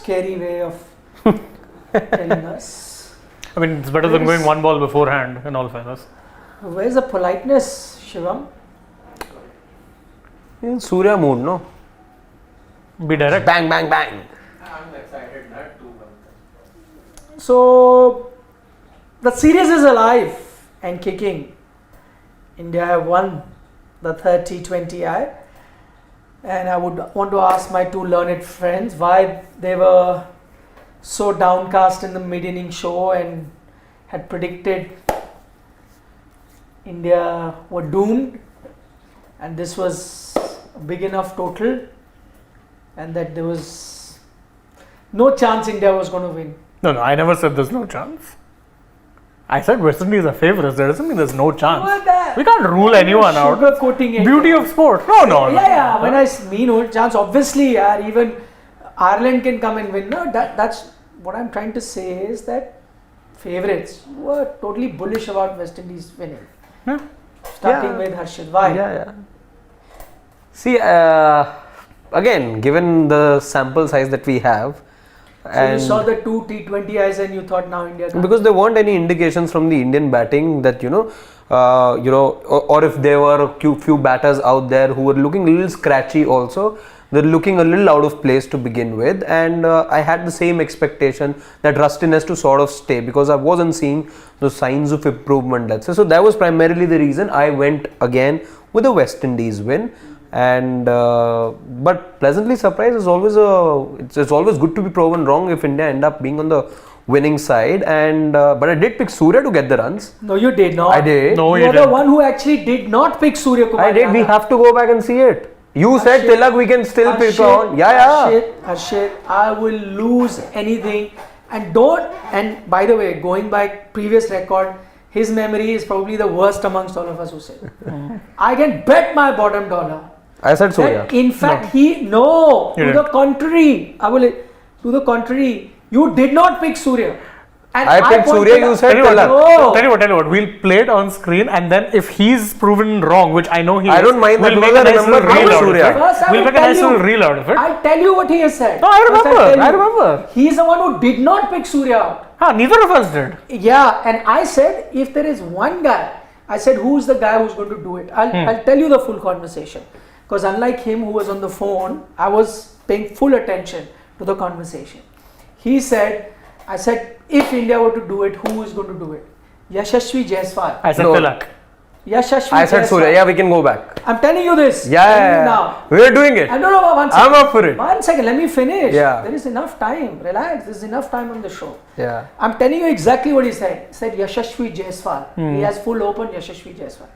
scary way of telling us. I mean, it's better than going one ball beforehand, in all fairness. Where's the politeness, Shivam? In Surya mood, no? Be direct. Bang, bang, bang. I'm excited that too. So, the series is alive and kicking. India have won the third T20I. And I would want to ask my two learned friends why they were so downcast in the mid-inning show and had predicted India were doomed, and this was a big enough total, and that there was no chance India was going to win. No, I never said there's no chance. I said West Indies are favourites. That doesn't mean there's no chance. We can't rule anyone out. Sugarcoating it. Beauty of sport. No. Yeah. When I mean no chance, obviously, even Ireland can come and win. No, that's what I'm trying to say is that favourites were totally bullish about West Indies winning. Yeah. Starting with Harshit. Why? Yeah. See, again, given the sample size that we have, So you saw the two T20Is and you thought now India can. Because there weren't any indications from the Indian batting that or if there were a few batters out there who were looking a little scratchy also, they're looking a little out of place to begin with, and I had the same expectation that rustiness to sort of stay because I wasn't seeing the signs of improvement, let's say. So that was primarily the reason I went again with a West Indies win. And but pleasantly surprised is always it's always good to be proven wrong if India end up being on the winning side, and but I did pick Surya to get the runs. No, you did not. I did. No, You're the one who actually did not pick Surya Kumar. I did. We have to go back and see it. You said Tilak, we can still pick on. Harshit, I will lose anything, and don't. And by the way, going by previous record, his memory is probably the worst amongst all of us who say. I can bet my bottom dollar. I said Surya. In fact, to the contrary, you did not pick Surya. And I picked Surya, you said Tilak. Tell you what, we'll play it on screen, and then if he's proven wrong, which I know he I don't mind that because I remember Surya. We'll make a nice little reel out of it. I'll tell you what he has said. No, I remember. He's the one who did not pick Surya out. Neither of us did. Yeah, and I said, if there is one guy, I said, who's the guy who's going to do it? I'll tell you the full conversation. Because unlike him who was on the phone, I was paying full attention to the conversation. I said, if India were to do it, who is going to do it? Yashasvi Jaiswal. I said Tilak. Yashasvi I said Surya. Yeah, we can go back. I'm telling you this. Yeah. Now. We're doing it. No, one second. I'm up for it. 1 second, let me finish. Yeah. There is enough time. Relax. There's enough time on the show. Yeah. I'm telling you exactly what he said. He said Yashasvi Jaiswal. He has full open Yashasvi Jaiswal.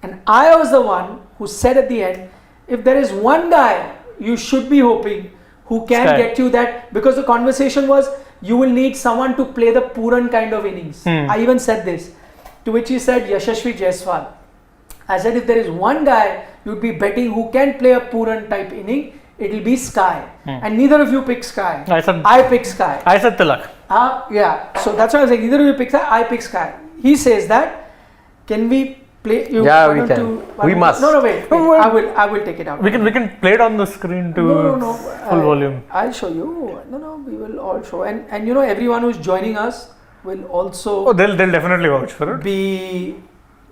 And I was the one who said at the end, if there is one guy you should be hoping who can get you that, because the conversation was you will need someone to play the Puran kind of innings. I even said this, to which he said Yashasvi Jaiswal. I said if there is one guy you'd be betting who can play a Puran type inning, it will be Sky. And neither of you picked Sky. I picked Sky. I said Tilak. Yeah, so that's what I was saying. Neither of you picked Sky, I picked Sky. He says that, can we play? We can. We must. No, wait. I will take it out. We can play it on the screen to full volume. I'll show you. No, we will all show. And everyone who's joining us will also. Oh, they'll definitely vouch for it. Be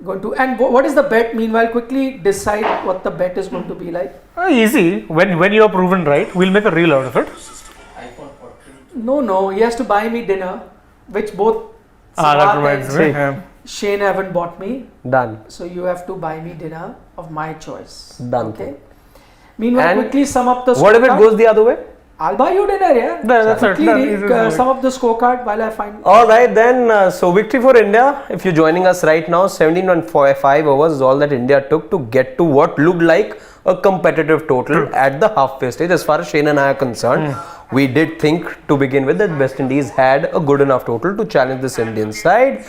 going to. And what is the bet? Meanwhile, quickly decide what the bet is going to be like. Easy. When you are proven right, we'll make a reel out of it. No. He has to buy me dinner, which both. That reminds me. Shane haven't bought me. Done. So you have to buy me dinner of my choice. Done. Okay. Meanwhile, quickly sum up the scorecard. What if it goes the other way? I'll buy you dinner, yeah. That's quickly sum up the scorecard while I find. All right then. So victory for India. If you're joining us right now, 17.5 overs is all that India took to get to what looked like a competitive total at the halfway stage. As far as Shane and I are concerned, we did think to begin with that West Indies had a good enough total to challenge this Indian side.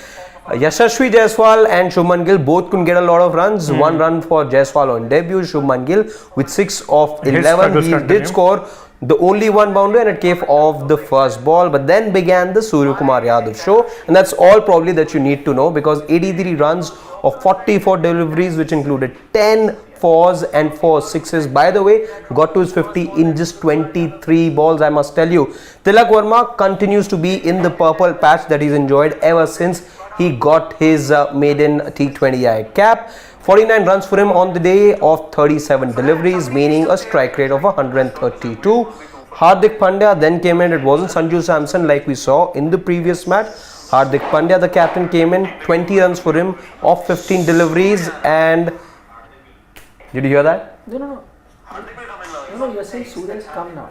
Yashasvi Jaiswal and Shubman Gill both couldn't get a lot of runs. 1 run for Jaiswal on debut. Shubman Gill with 6 of 11. He did score the only one boundary and it came off the first ball. But then began the Surya Kumar Yadav show. And that's all probably that you need to know, because 83 runs of 44 deliveries, which included 10 4s and 4 6s. By the way, got to his 50 in just 23 balls, I must tell you. Tilak Verma continues to be in the purple patch that he's enjoyed ever since he got his maiden T20I cap. 49 runs for him on the day of 37 deliveries, meaning a strike rate of 132. Hardik Pandya then came in. It wasn't Sanju Samson like we saw in the previous match. Hardik Pandya, the captain, came in. 20 runs for him of 15 deliveries. And did you hear that? No, you're saying Surya's come now.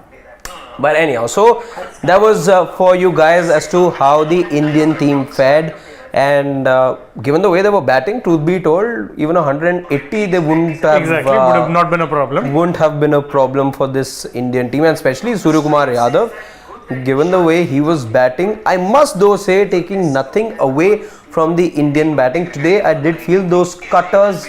But anyhow, so that was for you guys as to how the Indian team fared. And given the way they were batting, truth be told, even 180 they wouldn't have Exactly, would have not been a problem. Wouldn't have been a problem for this Indian team, and especially Suryakumar Yadav. Given the way he was batting, I must though say, taking nothing away from the Indian batting today, I did feel those cutters.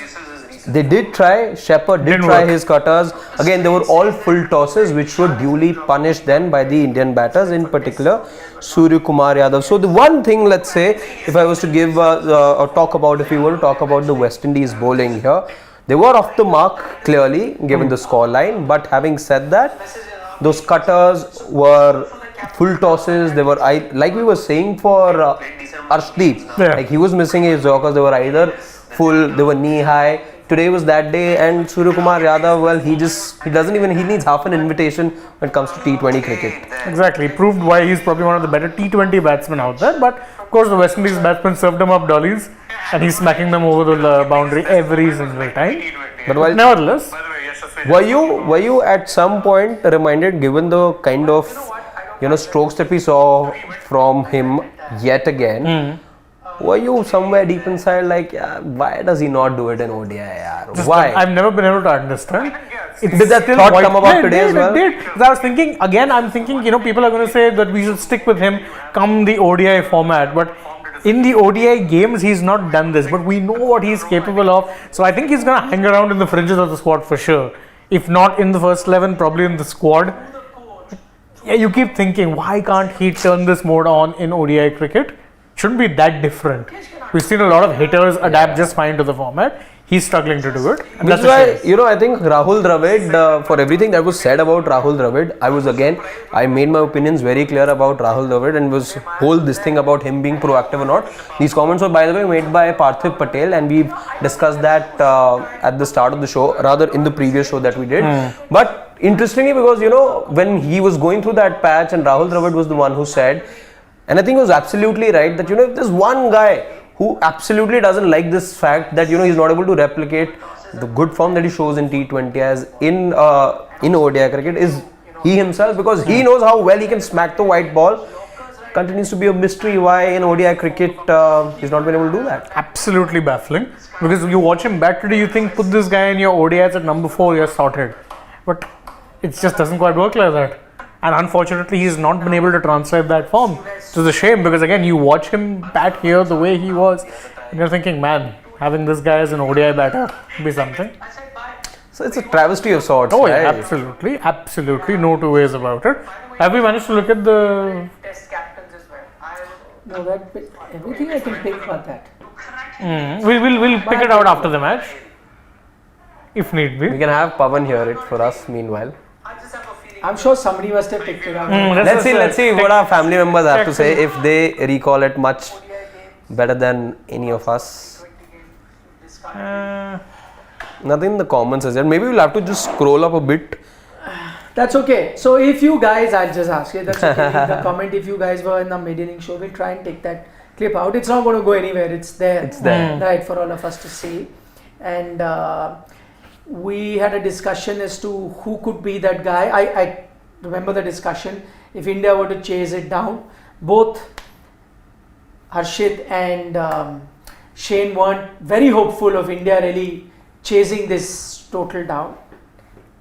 They did try. Shepherd did try his cutters. Again, they were all full tosses, which were duly punished then by the Indian batters, in particular Suryakumar Yadav. So the one thing, let's say, if I was to give or talk about, if we were to talk about the West Indies bowling here, they were off the mark clearly, given the score line. But having said that, those cutters were full tosses. They were, like we were saying for Arshdeep, like he was missing his yorkers. They were either full, they were knee high. Today was that day, and Suryakumar Yadav, well, he needs half an invitation when it comes to T20 cricket. Exactly, proved why he's probably one of the better T20 batsmen out there. But of course, the West Indies batsmen served him up dollies, and he's smacking them over the boundary every single time. But nevertheless, were you at some point reminded, given the kind of strokes that we saw from him yet again? Were you somewhere deep inside like, why does he not do it in ODI? Why? I've never been able to understand. Did that thought come about today as well? It did. I was thinking, people are going to say that we should stick with him come the ODI format. But in the ODI games, he's not done this. But we know what he's capable of. So I think he's going to hang around in the fringes of the squad for sure. If not in the first 11, probably in the squad. Yeah, you keep thinking, why can't he turn this mode on in ODI cricket? Shouldn't be that different. We've seen a lot of hitters adapt just fine to the format. He's struggling to do it. And which is why, I think Rahul Dravid, for everything that was said about Rahul Dravid, I made my opinions very clear about Rahul Dravid, and was this thing about him being proactive or not. These comments were, by the way, made by Parthiv Patel, and we've discussed that at the start of the show, rather in the previous show that we did. But interestingly, because, when he was going through that patch, and Rahul Dravid was the one who said, and I think he was absolutely right, that if there's one guy who absolutely doesn't like this fact that he's not able to replicate the good form that he shows in T20 as in ODI cricket, is he himself, because he knows how well he can smack the white ball. Continues to be a mystery why in ODI cricket he's not been able to do that. Absolutely baffling, because you watch him bat today, you think put this guy in your ODIs at number 4, you're sorted, but it just doesn't quite work like that. And unfortunately, he's not been able to translate that form. It's a shame, because again, you watch him bat here the way he was, and you're thinking, man, having this guy as an ODI batter would be something. So it's a travesty of sorts. Oh yeah, absolutely, no two ways about it. Have we managed to look at the Test captains as well. No, everything I can think about that. We'll pick it out after the match, if need be. We can have Pavan hear it for us meanwhile. I'm sure somebody must have picked it up. Let's see what our family members have to say, if they recall it much better than any of us. Nothing in the comments as yet. Maybe we'll have to just scroll up a bit. That's okay. So if you guys, I'll just ask you, that's okay. In the comment, if you guys were in the mid-inning show, we'll try and take that clip out. It's not going to go anywhere. It's there. Right, for all of us to see. And we had a discussion as to who could be that guy. I remember the discussion. If India were to chase it down, both Harshit and Shane weren't very hopeful of India really chasing this total down.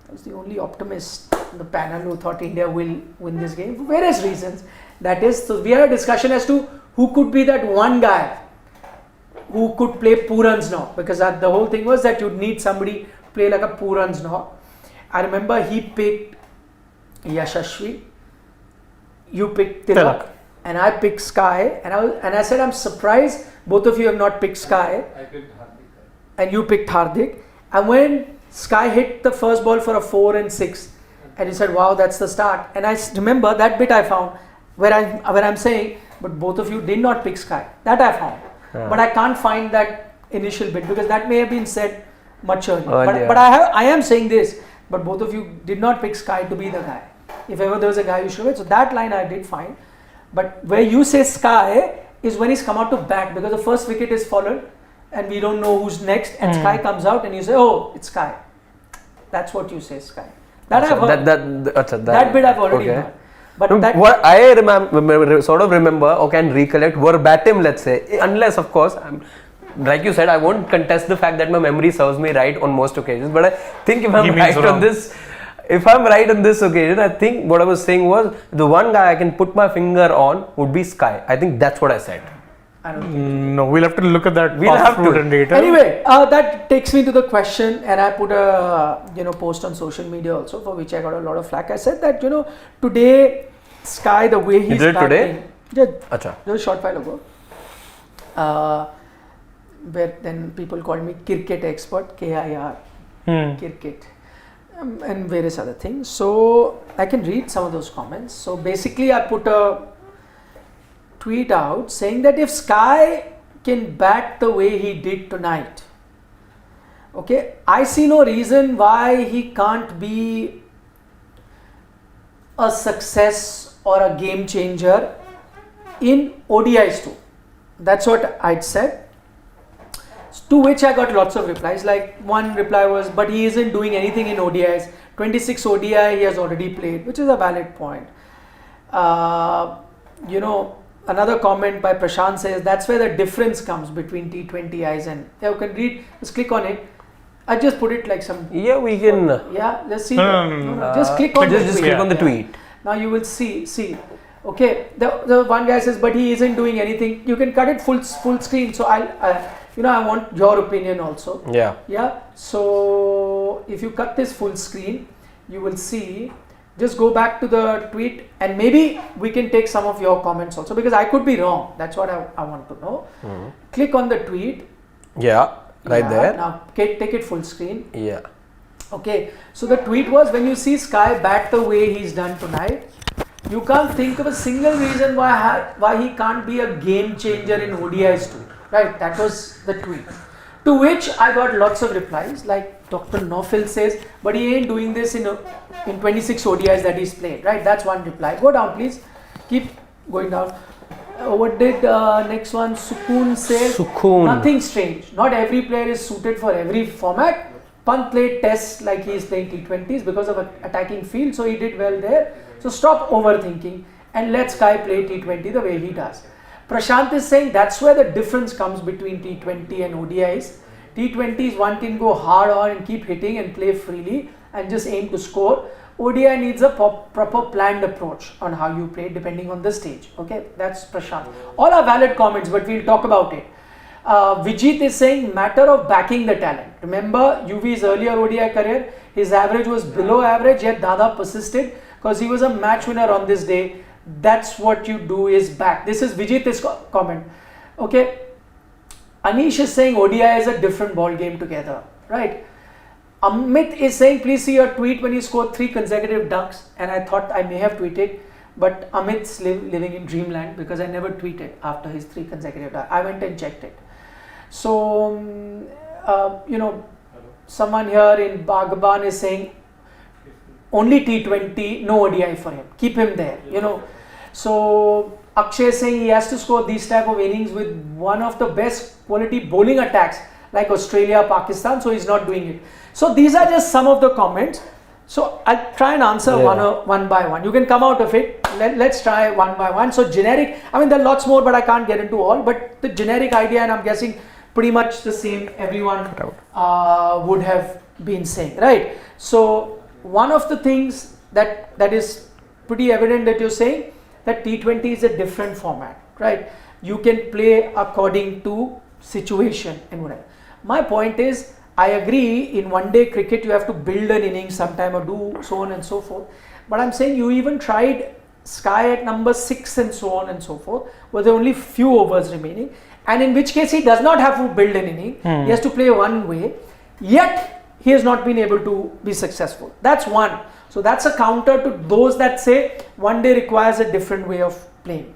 I was the only optimist in the panel who thought India will win this game for various reasons. That is, so we had a discussion as to who could be that one guy who could play Pooran's knock, because the whole thing was that you'd need somebody play like a Pooran's knock. I remember he picked Yashasvi, you picked Tilak, and I picked Sky, and I said I'm surprised both of you have not picked Sky, I picked Hardik. and you picked Hardik. And when Sky hit the first ball for a 4 and 6, and he said, "Wow, that's the start." And I remember that bit I found where I'm saying, but both of you did not pick Sky. That I found, but I can't find that initial bit because that may have been said much earlier. But I am saying this, but both of you did not pick Sky to be the guy. If ever there was a guy you should have, so that line I did find. But where you say Sky is when he's come out to bat because the first wicket is fallen and we don't know who's next, and Sky comes out and you say, "Oh, it's Sky." That's what you say, Sky. That I've heard. That bit I've already heard. But what I remember or can recollect verbatim, let's say, unless of course, like you said, I won't contest the fact that my memory serves me right on most occasions. But I think if I'm right on this. If I'm right on this occasion, I think what I was saying was the one guy I can put my finger on would be Sky. I think that's what I said. I don't think no, we'll have to look at that. We'll have to. Data. Anyway, that takes me to the question, and I put a post on social media also for which I got a lot of flack. I said that today Sky, the way he's batting, just a short while ago, where then people called me cricket expert, KIR, cricket. And various other things. So I can read some of those comments. So basically I put a tweet out saying that if Sky can bat the way he did tonight, okay, I see no reason why he can't be a success or a game changer in ODIs too. That's what I'd said. To which I got lots of replies. Like one reply was, "But he isn't doing anything in ODIs. 26 ODI he has already played," which is a valid point. Another comment by Prashant says that's where the difference comes between T20Is and you can read. Just click on it. I just put it like some. Yeah, we can. Yeah, let's see. Just click on just click on the tweet. Now you will see. Okay, the one guy says, "But he isn't doing anything." You can cut it full screen. So I want your opinion also. Yeah. So if you cut this full screen, you will see. Just go back to the tweet, and maybe we can take some of your comments also because I could be wrong. That's what I want to know. Click on the tweet. Yeah, right there. Now take it full screen. Yeah. Okay. So the tweet was, when you see Sky bat the way he's done tonight, you can't think of a single reason why he can't be a game changer in ODIs too. Right, that was the tweet. To which I got lots of replies, like Dr. Nofil says, "But he ain't doing this in 26 ODIs that he's played." Right, that's one reply. Go down, please. Keep going down. What did next one? Sukoon say? Nothing strange. Not every player is suited for every format. Pant played tests like he is playing T20s because of an attacking field, so he did well there. So stop overthinking and let Sky play T20 the way he does. Prashant is saying that's where the difference comes between T20 and ODIs. T20s one can go hard on and keep hitting and play freely and just aim to score. ODI needs a proper planned approach on how you play depending on the stage. Okay, that's Prashant. All are valid comments, but we'll talk about it. Vijit is saying matter of backing the talent. Remember UV's earlier ODI career, his average was below average, yet Dada persisted because he was a match winner on this day. That's what you do, is back. This is Vijit's comment. Okay. Anish is saying ODI is a different ball game together. Right. Amit is saying, please see your tweet when you scored 3 consecutive ducks. And I thought I may have tweeted, but Amit's living in dreamland because I never tweeted after his 3 consecutive ducks. I went and checked it. So, someone here in Bhagavan is saying only T20, no ODI for him. Keep him there, So Akshay is saying he has to score these type of innings with one of the best quality bowling attacks like Australia, Pakistan, so he's not doing it. So these are just some of the comments. So I'll try and answer one by one. You can come out of it. Let's try one by one. So generic, there are lots more, but I can't get into all. But the generic idea, and I'm guessing pretty much the same everyone would have been saying, right? So one of the things that is pretty evident that you're saying that T20 is a different format, right? You can play according to situation and whatever. My point is, I agree in one day cricket you have to build an innings sometime or do so on and so forth. But I'm saying you even tried Sky at number 6 and so on and so forth, where there are only few overs remaining, and in which case he does not have to build an inning. He has to play one way. Yet he has not been able to be successful. That's one. So that's a counter to those that say one day requires a different way of playing.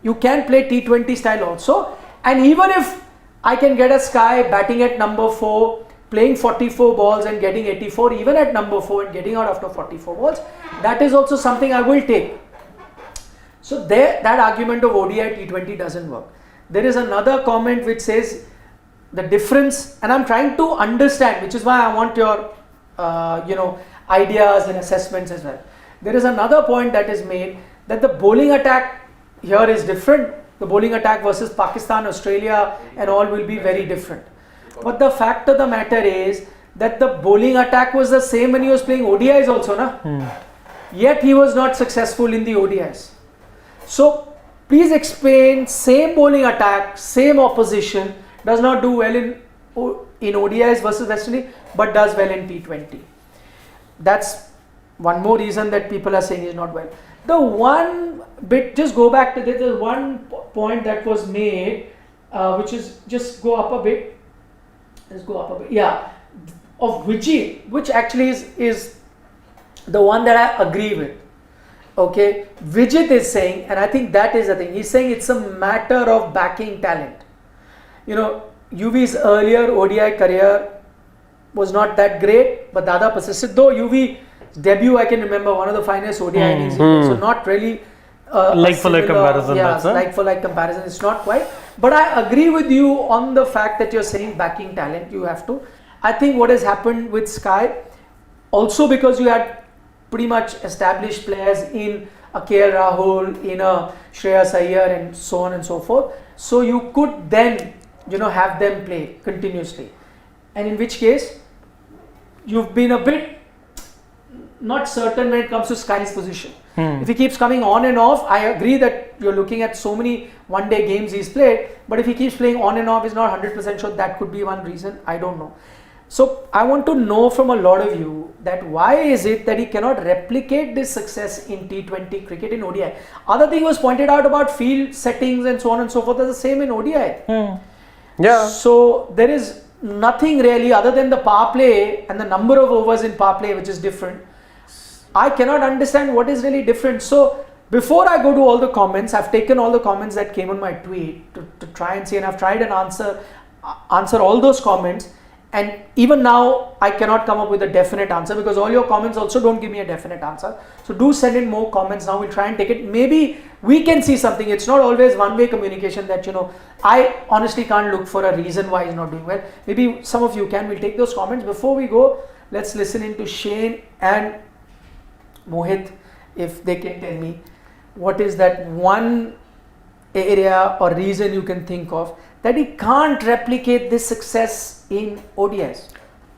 You can play T20 style also, and even if I can get a Sky batting at number 4, playing 44 balls and getting 84 even at number 4 and getting out after 44 balls, that is also something I will take. So there, that argument of ODI T20 doesn't work. There is another comment which says the difference, and I'm trying to understand, which is why I want your ideas and assessments as well. There is another point that is made that the bowling attack here is different. The bowling attack versus Pakistan, Australia and all will be very different. But the fact of the matter is that the bowling attack was the same when he was playing ODIs also, na? Yet he was not successful in the ODIs. So please explain, same bowling attack, same opposition, does not do well in ODIs versus West Indies, but does well in T20. That's one more reason that people are saying is not well. The one bit, just go back to the one point that was made, which is, just go up a bit. Let's go up a bit. Yeah, of Vijay, which actually is the one that I agree with. Okay, Vijit is saying, and I think that is the thing, he's saying it's a matter of backing talent. You know, UV's earlier ODI career was not that great, but Dada persisted. Though UV's debut, I can remember, one of the finest ODI innings, so not really like for like comparison. Yeah, like for like comparison, it's not quite. But I agree with you on the fact that you're saying backing talent, you have to. I think what has happened with Sky, also because you had pretty much established players in a KL Rahul, in a Shreyas Iyer and so on and so forth. So you could then, have them play continuously. And in which case, you've been a bit not certain when it comes to Sky's position. If he keeps coming on and off, I agree that you're looking at so many one-day games he's played, but if he keeps playing on and off, is not 100% sure, that could be one reason. I don't know. So I want to know from a lot of you that why is it that he cannot replicate this success in T20 cricket in ODI? Other thing was pointed out about field settings and so on and so forth, is the same in ODI. Yeah. So there is nothing really other than the power play and the number of overs in power play, which is different. I cannot understand what is really different. So before I go to all the comments, I've taken all the comments that came on my tweet to try and see, and I've tried and answer all those comments. And even now, I cannot come up with a definite answer because all your comments also don't give me a definite answer. So do send in more comments now. We'll try and take it. Maybe we can see something. It's not always one-way communication that, I honestly can't look for a reason why he's not doing well. Maybe some of you can. We'll take those comments. Before we go, let's listen into Shane and Mohit, if they can tell me what is that one area or reason you can think of that he can't replicate this success in ODIs.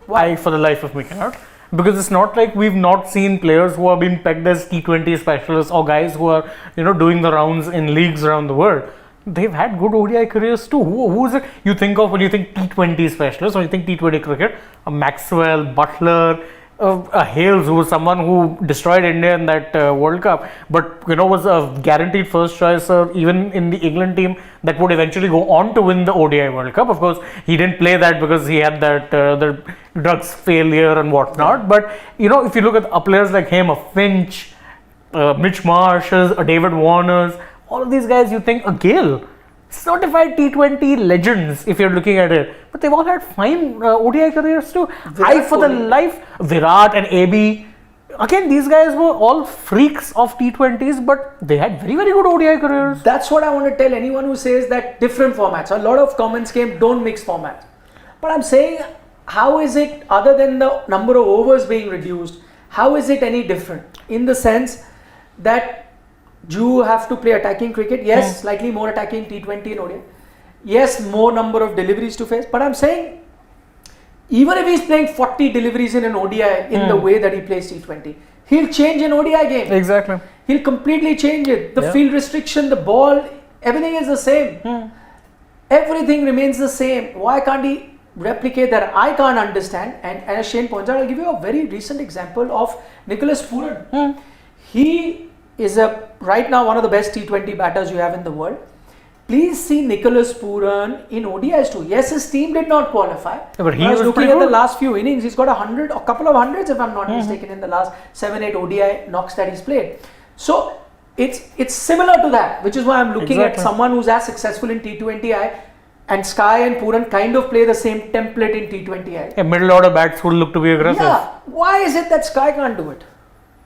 Why? I, for the life of me, cannot. Because it's not like we've not seen players who have been pegged as T20 specialists or guys who are, doing the rounds in leagues around the world. They've had good ODI careers too. Who is it you think of when you think T20 specialist or you think T20 cricket? A Maxwell, Butler, a Hales, who was someone who destroyed India in that World Cup, but was a guaranteed first choice even in the England team that would eventually go on to win the ODI World Cup. Of course, he didn't play that because he had that the drugs failure and whatnot. But if you look at players like him, a Finch, Mitch Marshes, a David Warners, all of these guys, you think a Gale, certified T20 legends if you're looking at it, but they've all had fine ODI careers too. Virat and AB, again, these guys were all freaks of T20s, but they had very, very good ODI careers. That's what I want to tell anyone who says that different formats. A lot of comments came, don't mix formats. But I'm saying, how is it, other than the number of overs being reduced, how is it any different? In the sense that you have to play attacking cricket. Yes, slightly more attacking T20 and ODI. Yes, more number of deliveries to face. But I'm saying, even if he's playing 40 deliveries in an ODI in the way that he plays T20, he'll change an ODI game. Exactly. He'll completely change it. The field restriction, the ball, everything is the same. Everything remains the same. Why can't he replicate that? I can't understand. And as Shane points out, I'll give you a very recent example of Nicholas Pooran. He is right now one of the best T20 batters you have in the world. please see Nicholas Pooran in ODIs too. Yes, his team did not qualify. but he I was was looking pretty at the good. last few innings. He's got a couple of hundreds, if I'm not mistaken, in the last 7-8 ODI knocks that he's played. So it's similar to that, which is why I'm looking at Exactly. someone who's as successful in T20I, and Sky and Pooran kind of play the same template in T20I. Yeah, middle order bats would look to be aggressive. Yeah, why is it that Sky can't do it?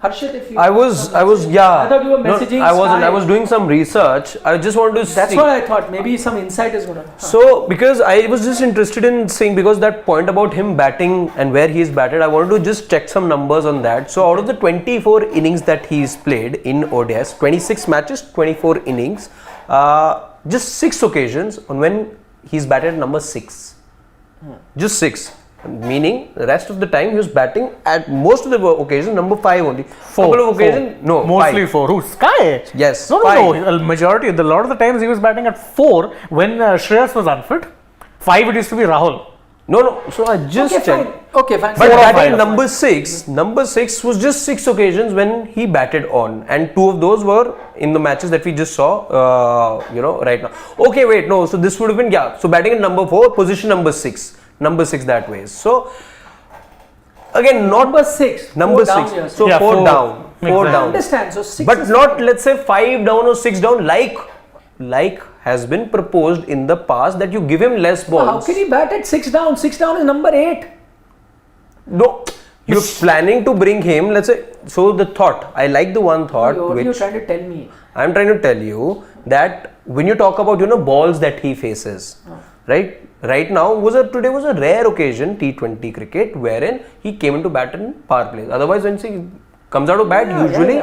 Harshit, if you I was, yeah. I thought you were messaging I wasn't. Sky. I was doing some research. I just wanted to That's see. what I thought. Maybe some insight is going to. So, because I was just interested in seeing, because that point about him batting and where he's batted, I wanted to just check some numbers on that. So, out of the 24 innings that he's played in ODS, 26 matches, 24 innings, just 6 occasions on when he's batted number 6. Just 6. Meaning, the rest of the time he was batting at most of the occasions number 5 only. Couple of occasions, no, mostly 5. 4. Who? Sky? Yes, No, five. no. A majority, a lot of the times he was batting at 4 when Shreyas was unfit. 5 it used to be Rahul. No. So I just Okay, checked. fine. Okay, fine. But Four or batting five. number 6 was just 6 occasions when he batted on, and 2 of those were in the matches that we just saw, right now. Okay, wait, no. So this would have been, yeah. So batting at number 4, position number 6 that way. So again, not Number 6. number four down 6. here. So Yeah, 4 four. down, 4 Exactly. I down. understand. So 6 But is not, let's say, 5 down or 6 down, like has been proposed in the past, that you give him less balls. How can he bat at 6 down? 6 down is number 8. No, you're planning to bring him, let's say, so the thought, I like the one thought, What are you which trying to tell me? I'm trying to tell you that when you talk about, balls that he faces, right? Right now, today was a rare occasion, T20 cricket, wherein he came into bat in power plays. Otherwise, when he comes out of bat, usually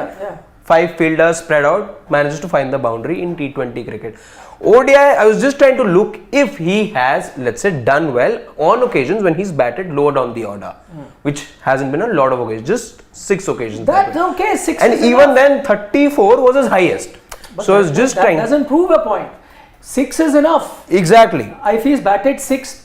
5 fielders spread out, manages to find the boundary in T20 cricket. ODI, I was just trying to look if he has, let's say, done well on occasions when he's batted lower down the order, which hasn't been a lot of occasions, just 6 occasions. That's way. okay. 6 And is even enough. then, 34 was his highest. So I was just that trying. doesn't prove a point. 6 is enough. Exactly. If he's batted 6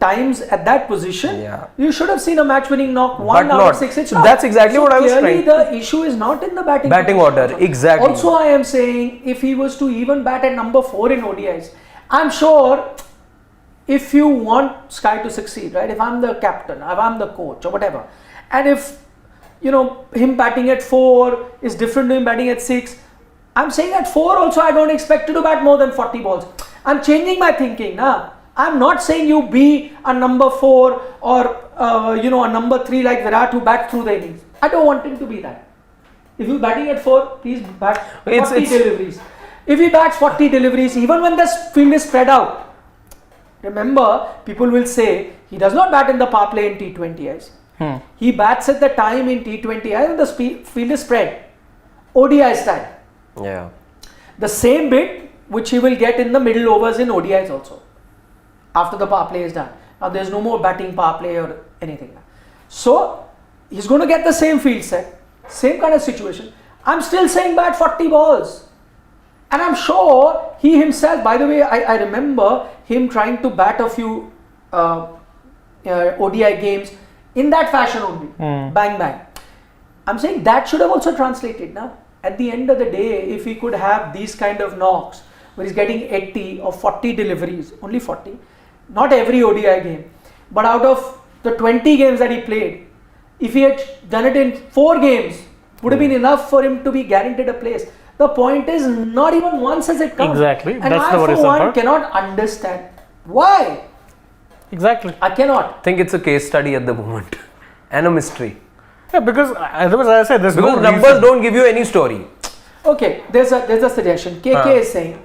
times at that position, Yeah. you should have seen a match-winning knock. 1 But out not. of 6. It's So not. that's exactly what I was clearly trying. the issue is not in the batting Order, exactly. Also, I am saying if he was to even bat at number 4 in ODIs, I'm sure if you want Sky to succeed, right? If I'm the captain, if I'm the coach or whatever, and if him batting at 4 is different to him batting at 6, I'm saying at 4 also I don't expect you to bat more than 40 balls. I'm changing my thinking now. I'm not saying you be a number 4 or a number 3 like Virat who bat through the innings. I don't want him to be that. If you're batting at 4, please bat 40 deliveries. If he bats 40 deliveries, even when the field is spread out, remember, people will say he does not bat in the power play in T20Is. He bats at the time in T20I when the field is spread. ODI style. Yeah. The same bit which he will get in the middle overs in ODIs also. After the power play is done. Now there's no more batting power play or anything. So he's going to get the same field set. Same kind of situation. I'm still saying bat 40 balls. And I'm sure he himself, by the way, I remember him trying to bat a few ODI games in that fashion only. Bang, bang. I'm saying that should have also translated now. At the end of the day, if he could have these kind of knocks, where he's getting 80 or 40 deliveries, only 40, not every ODI game, but out of the 20 games that he played, if he had done it in 4 games, would have been enough for him to be guaranteed a place. The point is, not even once has it come. Exactly. And That's I, the for worrisome one, part. cannot understand why. Exactly. I cannot. I think it's a case study at the moment and a mystery. Yeah, because otherwise, as I said, there's Because no numbers reason. don't give you any story. Okay, there's a suggestion. KK is saying,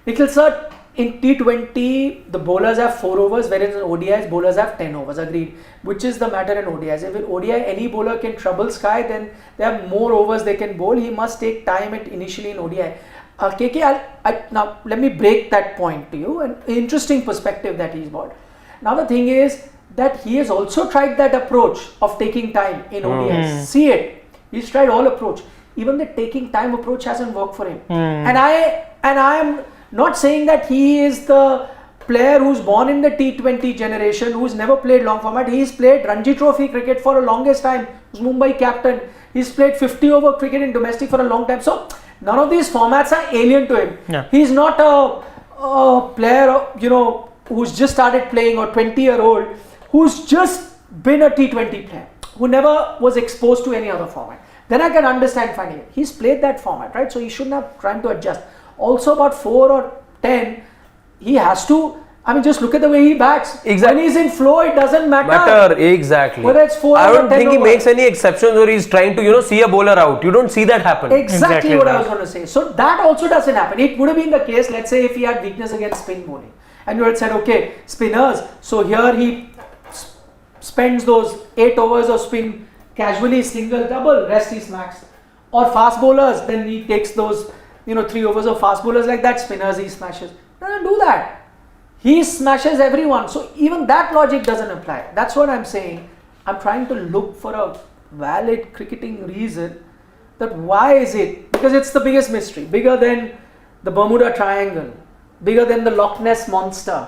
Nikhil sir, in T20 the bowlers have 4 overs, whereas in ODIs bowlers have 10 overs. Agreed. Which is the matter in ODIs? If in ODI any bowler can trouble Sky, then they have more overs they can bowl. He must take time initially in ODI. KK, now let me break that point to you. An interesting perspective that he's brought. Now the thing is that he has also tried that approach of taking time in ODIs. See it. He's tried all approach. Even the taking time approach hasn't worked for him. And I am not saying that he is the player who's born in the T20 generation, who's never played long format. He's played Ranji Trophy cricket for the longest time. He's Mumbai captain. He's played 50 over cricket in domestic for a long time. So none of these formats are alien to him. Yeah. He's not a player, who's just started playing, or 20-year-old who's just been a T20 player, who never was exposed to any other format. Then I can understand finding it. He's played that format, right? So he shouldn't have tried to adjust. Also about 4 or 10, he has to, just look at the way he bats. Exactly. When he's in flow, it doesn't matter. Exactly. Whether it's 4 I or don't 10 think he over. makes any exceptions or he's trying to, see a bowler out. You don't see that happen. Exactly what that. I was going to say. So that also doesn't happen. It would have been the case, let's say, if he had weakness against spin bowling. And you had said, okay, spinners. So here he spends those 8 overs of spin casually, single, double, rest he smacks. Or fast bowlers, then he takes those, 3 overs of fast bowlers like that, spinners he smashes. Doesn't do that. He smashes everyone. So even that logic doesn't apply. That's what I'm saying. I'm trying to look for a valid cricketing reason that why is it? Because it's the biggest mystery. Bigger than the Bermuda Triangle. Bigger than the Loch Ness Monster.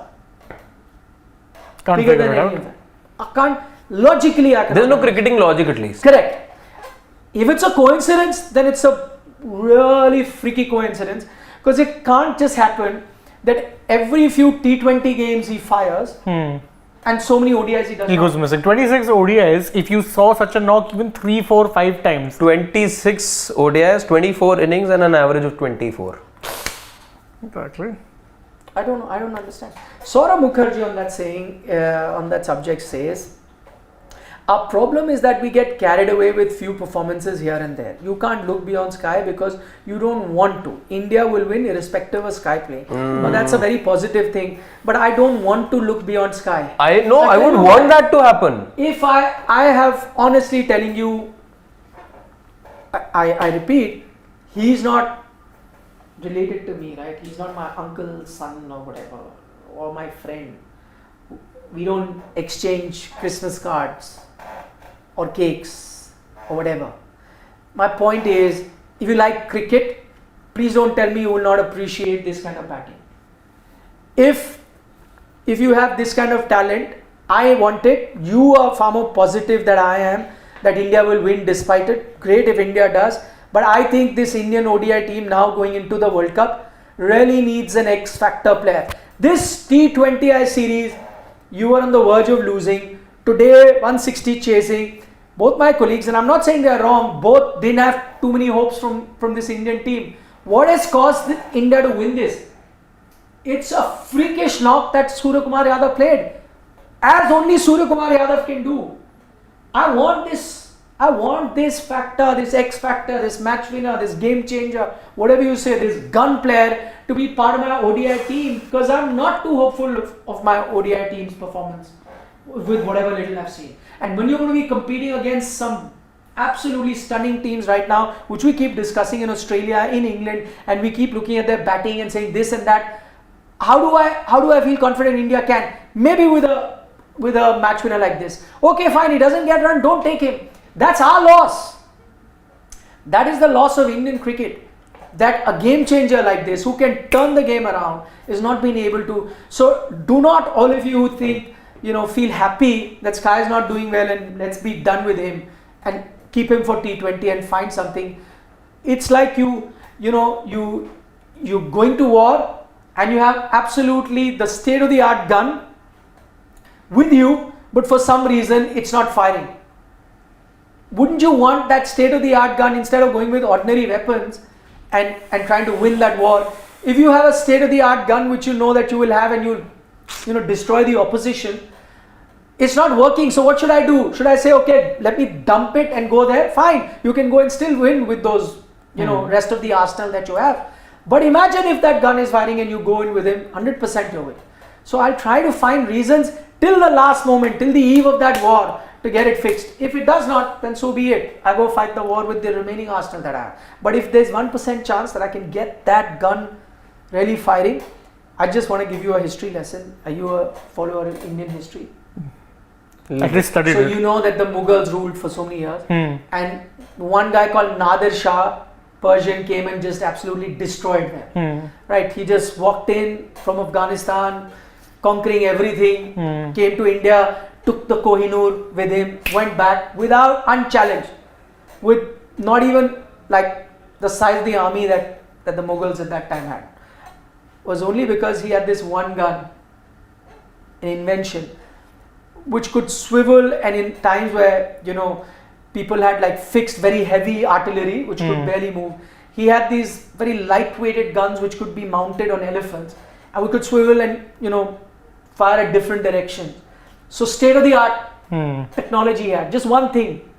Can't Bigger figure than it any out. of that. I can't, logically I can't. There's no cricketing logic at least. Correct. If it's a coincidence, then it's a really freaky coincidence, because it can't just happen that every few T20 games he fires and so many ODIs he does He not. goes missing. 26 ODIs, if you saw such a knock even 3, 4, 5 times. 26 ODIs, 24 innings and an average of 24. Exactly. I don't understand. Saurabh Mukherjee on that saying, on that subject says, our problem is that we get carried away with few performances here and there. You can't look beyond Sky because you don't want to. India will win irrespective of Sky playing. But that's a very positive thing. But I don't want to look beyond Sky. I would tell you want what, that to happen. If I have honestly telling you, I repeat, he's not related to me, right? He's not my uncle's son or whatever, or my friend. We don't exchange Christmas cards or cakes or whatever. My point is, if you like cricket, please don't tell me you will not appreciate this kind of batting. If you have this kind of talent, I want it. You are far more positive than I am that India will win despite it. Great if India does. But I think this Indian ODI team now going into the World Cup really needs an X-factor player. This T20I series, you were on the verge of losing. Today, 160 chasing. Both my colleagues, and I'm not saying they are wrong, both didn't have too many hopes from this Indian team. What has caused India to win this? It's a freakish knock that Surya Kumar Yadav played, as only Surya Kumar Yadav can do. I want this factor, this X factor, this match winner, this game changer, whatever you say, this gun player to be part of my ODI team, because I'm not too hopeful of my ODI team's performance with whatever little I've seen. And when you're going to be competing against some absolutely stunning teams right now, which we keep discussing in Australia, in England, and we keep looking at their batting and saying this and that, how do I feel confident India can? Maybe with a match winner like this. Okay, fine, he doesn't get run, don't take him. That's our loss. That is the loss of Indian cricket. That a game changer like this, who can turn the game around, is not being able to. So do not, all of you who think, feel happy that Sky is not doing well and let's be done with him and keep him for T20 and find something. It's like you're going to war and you have absolutely the state-of-the-art gun with you, but for some reason it's not firing. Wouldn't you want that state-of-the-art gun instead of going with ordinary weapons and trying to win that war? If you have a state-of-the-art gun which you know that you will have and you'll destroy the opposition, it's not working. So what should I do? Should I say, okay, let me dump it and go there? Fine, you can go and still win with those, rest of the arsenal that you have. But imagine if that gun is firing and you go in with him, 100% you win. So I'll try to find reasons till the last moment, till the eve of that war, to get it fixed. If it does not, then so be it. I go fight the war with the remaining arsenal that I have. But if there's 1% chance that I can get that gun really firing, I just want to give you a history lesson. Are you a follower of Indian history? At least studied So it. you know that the Mughals ruled for so many years, and one guy called Nadir Shah, Persian, came and just absolutely destroyed them. Right? He just walked in from Afghanistan, conquering everything, came to India, took the Kohinoor with him, went back without unchallenged, with not even like the size of the army that the Mughals at that time had. Was only because he had this one gun, an invention, which could swivel, and in times where people had like fixed very heavy artillery which could barely move, he had these very lightweighted guns which could be mounted on elephants, and we could swivel and fire at different directions. So state of the art technology he had, just one thing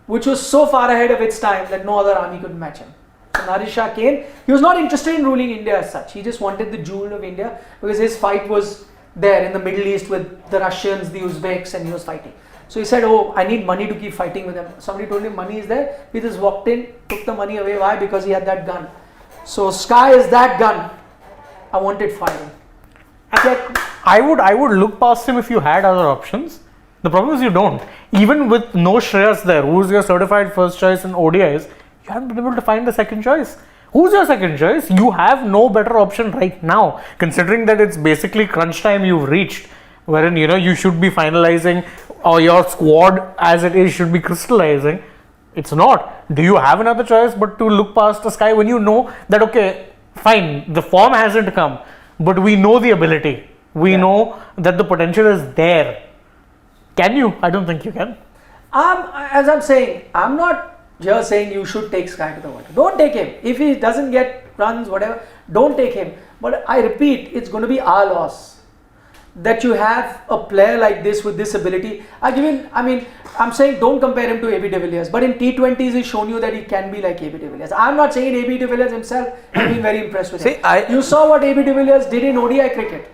which was so far ahead of its time that no other army could match him. So Nadir Shah came. He was not interested in ruling India as such. He just wanted the jewel of India because his fight was there in the Middle East with the Russians, the Uzbeks, and he was fighting. So he said, oh, I need money to keep fighting with them. Somebody told him money is there. He just walked in, took the money away. Why? Because he had that gun. So Sky is that gun. I wanted firing. I would look past him if you had other options. The problem is you don't. Even with no Shreyas there, who's your certified first choice in ODIs, you haven't been able to find a second choice. Who's your second choice? You have no better option right now, considering that it's basically crunch time you've reached, wherein you should be finalizing, or your squad as it is should be crystallizing. It's not. Do you have another choice but to look past the Sky when you know that, okay, fine, the form hasn't come, but we know the ability. We know that the potential is there. Can you? I don't think you can. As I'm saying, I'm not here saying you should take Sky to the world. Don't take him. If he doesn't get runs, whatever, don't take him. But I repeat, it's going to be our loss that you have a player like this with this ability. I'm saying don't compare him to AB de Villiers, but in T20s he's shown you that he can be like AB de Villiers. I'm not saying AB de Villiers himself, I've been very impressed with him. You saw what AB de Villiers did in ODI cricket.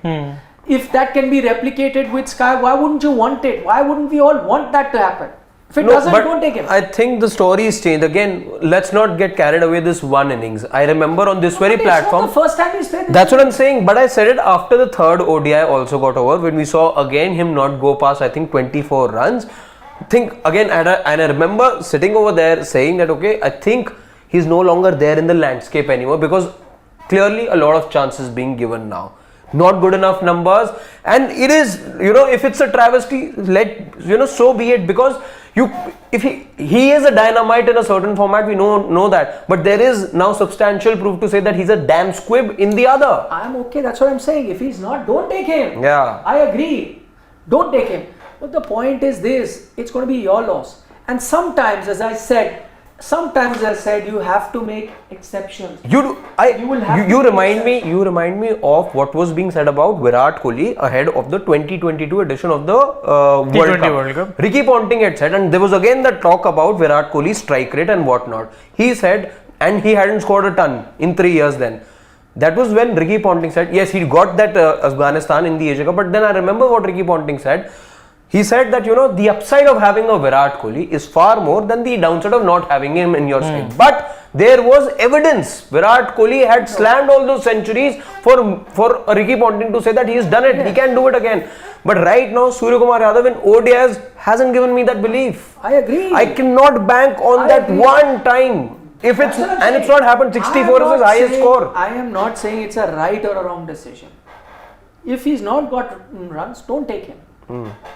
If that can be replicated with Sky, why wouldn't you want it? Why wouldn't we all want that to happen? If it doesn't, don't take him. I think the story is changed. Again, let's not get carried away this one innings. I remember on this very platform. It's not the first time he's played this. That's what I'm saying. But I said it after the third ODI also got over, when we saw again him not go past, I think, 24 runs. And I remember sitting over there saying that, okay, I think he's no longer there in the landscape anymore, because clearly a lot of chances being given now. Not good enough numbers, and it is, if it's a travesty, so be it, because if he is a dynamite in a certain format, we know that, but there is now substantial proof to say that he's a damn squib in the other. I'm okay, that's what I'm saying. If he's not, don't take him. Yeah, I agree, don't take him. But the point is this, it's going to be your loss, and sometimes, as I said, you have to make exceptions. You remind me of what was being said about Virat Kohli ahead of the 2022 edition of the World Cup. Ricky Ponting had said, and there was again the talk about Virat Kohli's strike rate and whatnot. He said, and he hadn't scored a ton in 3 years then. That was when Ricky Ponting said, yes, he got that Afghanistan in the Asia Cup, but then I remember what Ricky Ponting said. He said that, the upside of having a Virat Kohli is far more than the downside of not having him in your side. But there was evidence. Virat Kohli had slammed all those centuries for Ricky Ponting to say that he has done it. Yes. He can do it again. But right now, Suryakumar Yadav in ODIs hasn't given me that belief. I agree. I cannot bank on that one time. It's not happened. 64 is his highest score. I am not saying it's a right or a wrong decision. If he's not got runs, don't take him.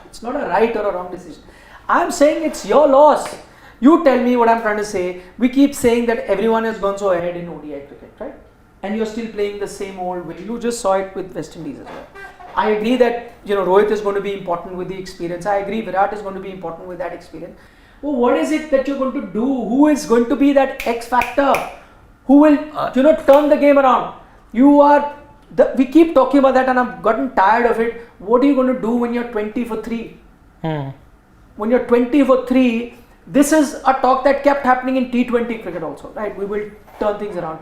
It's not a right or a wrong decision. I'm saying it's your loss. You tell me what I'm trying to say. We keep saying that everyone has gone so ahead in ODI cricket, right? And you're still playing the same old way. You just saw it with West Indies as well. I agree that Rohit is going to be important with the experience. I agree Virat is going to be important with that experience. Well, what is it that you're going to do? Who is going to be that X factor? Who will turn the game around? We keep talking about that, and I've gotten tired of it. What are you going to do when you're 20 for 3? When you're 20 for 3, this is a talk that kept happening in T20 cricket also, right? We will turn things around.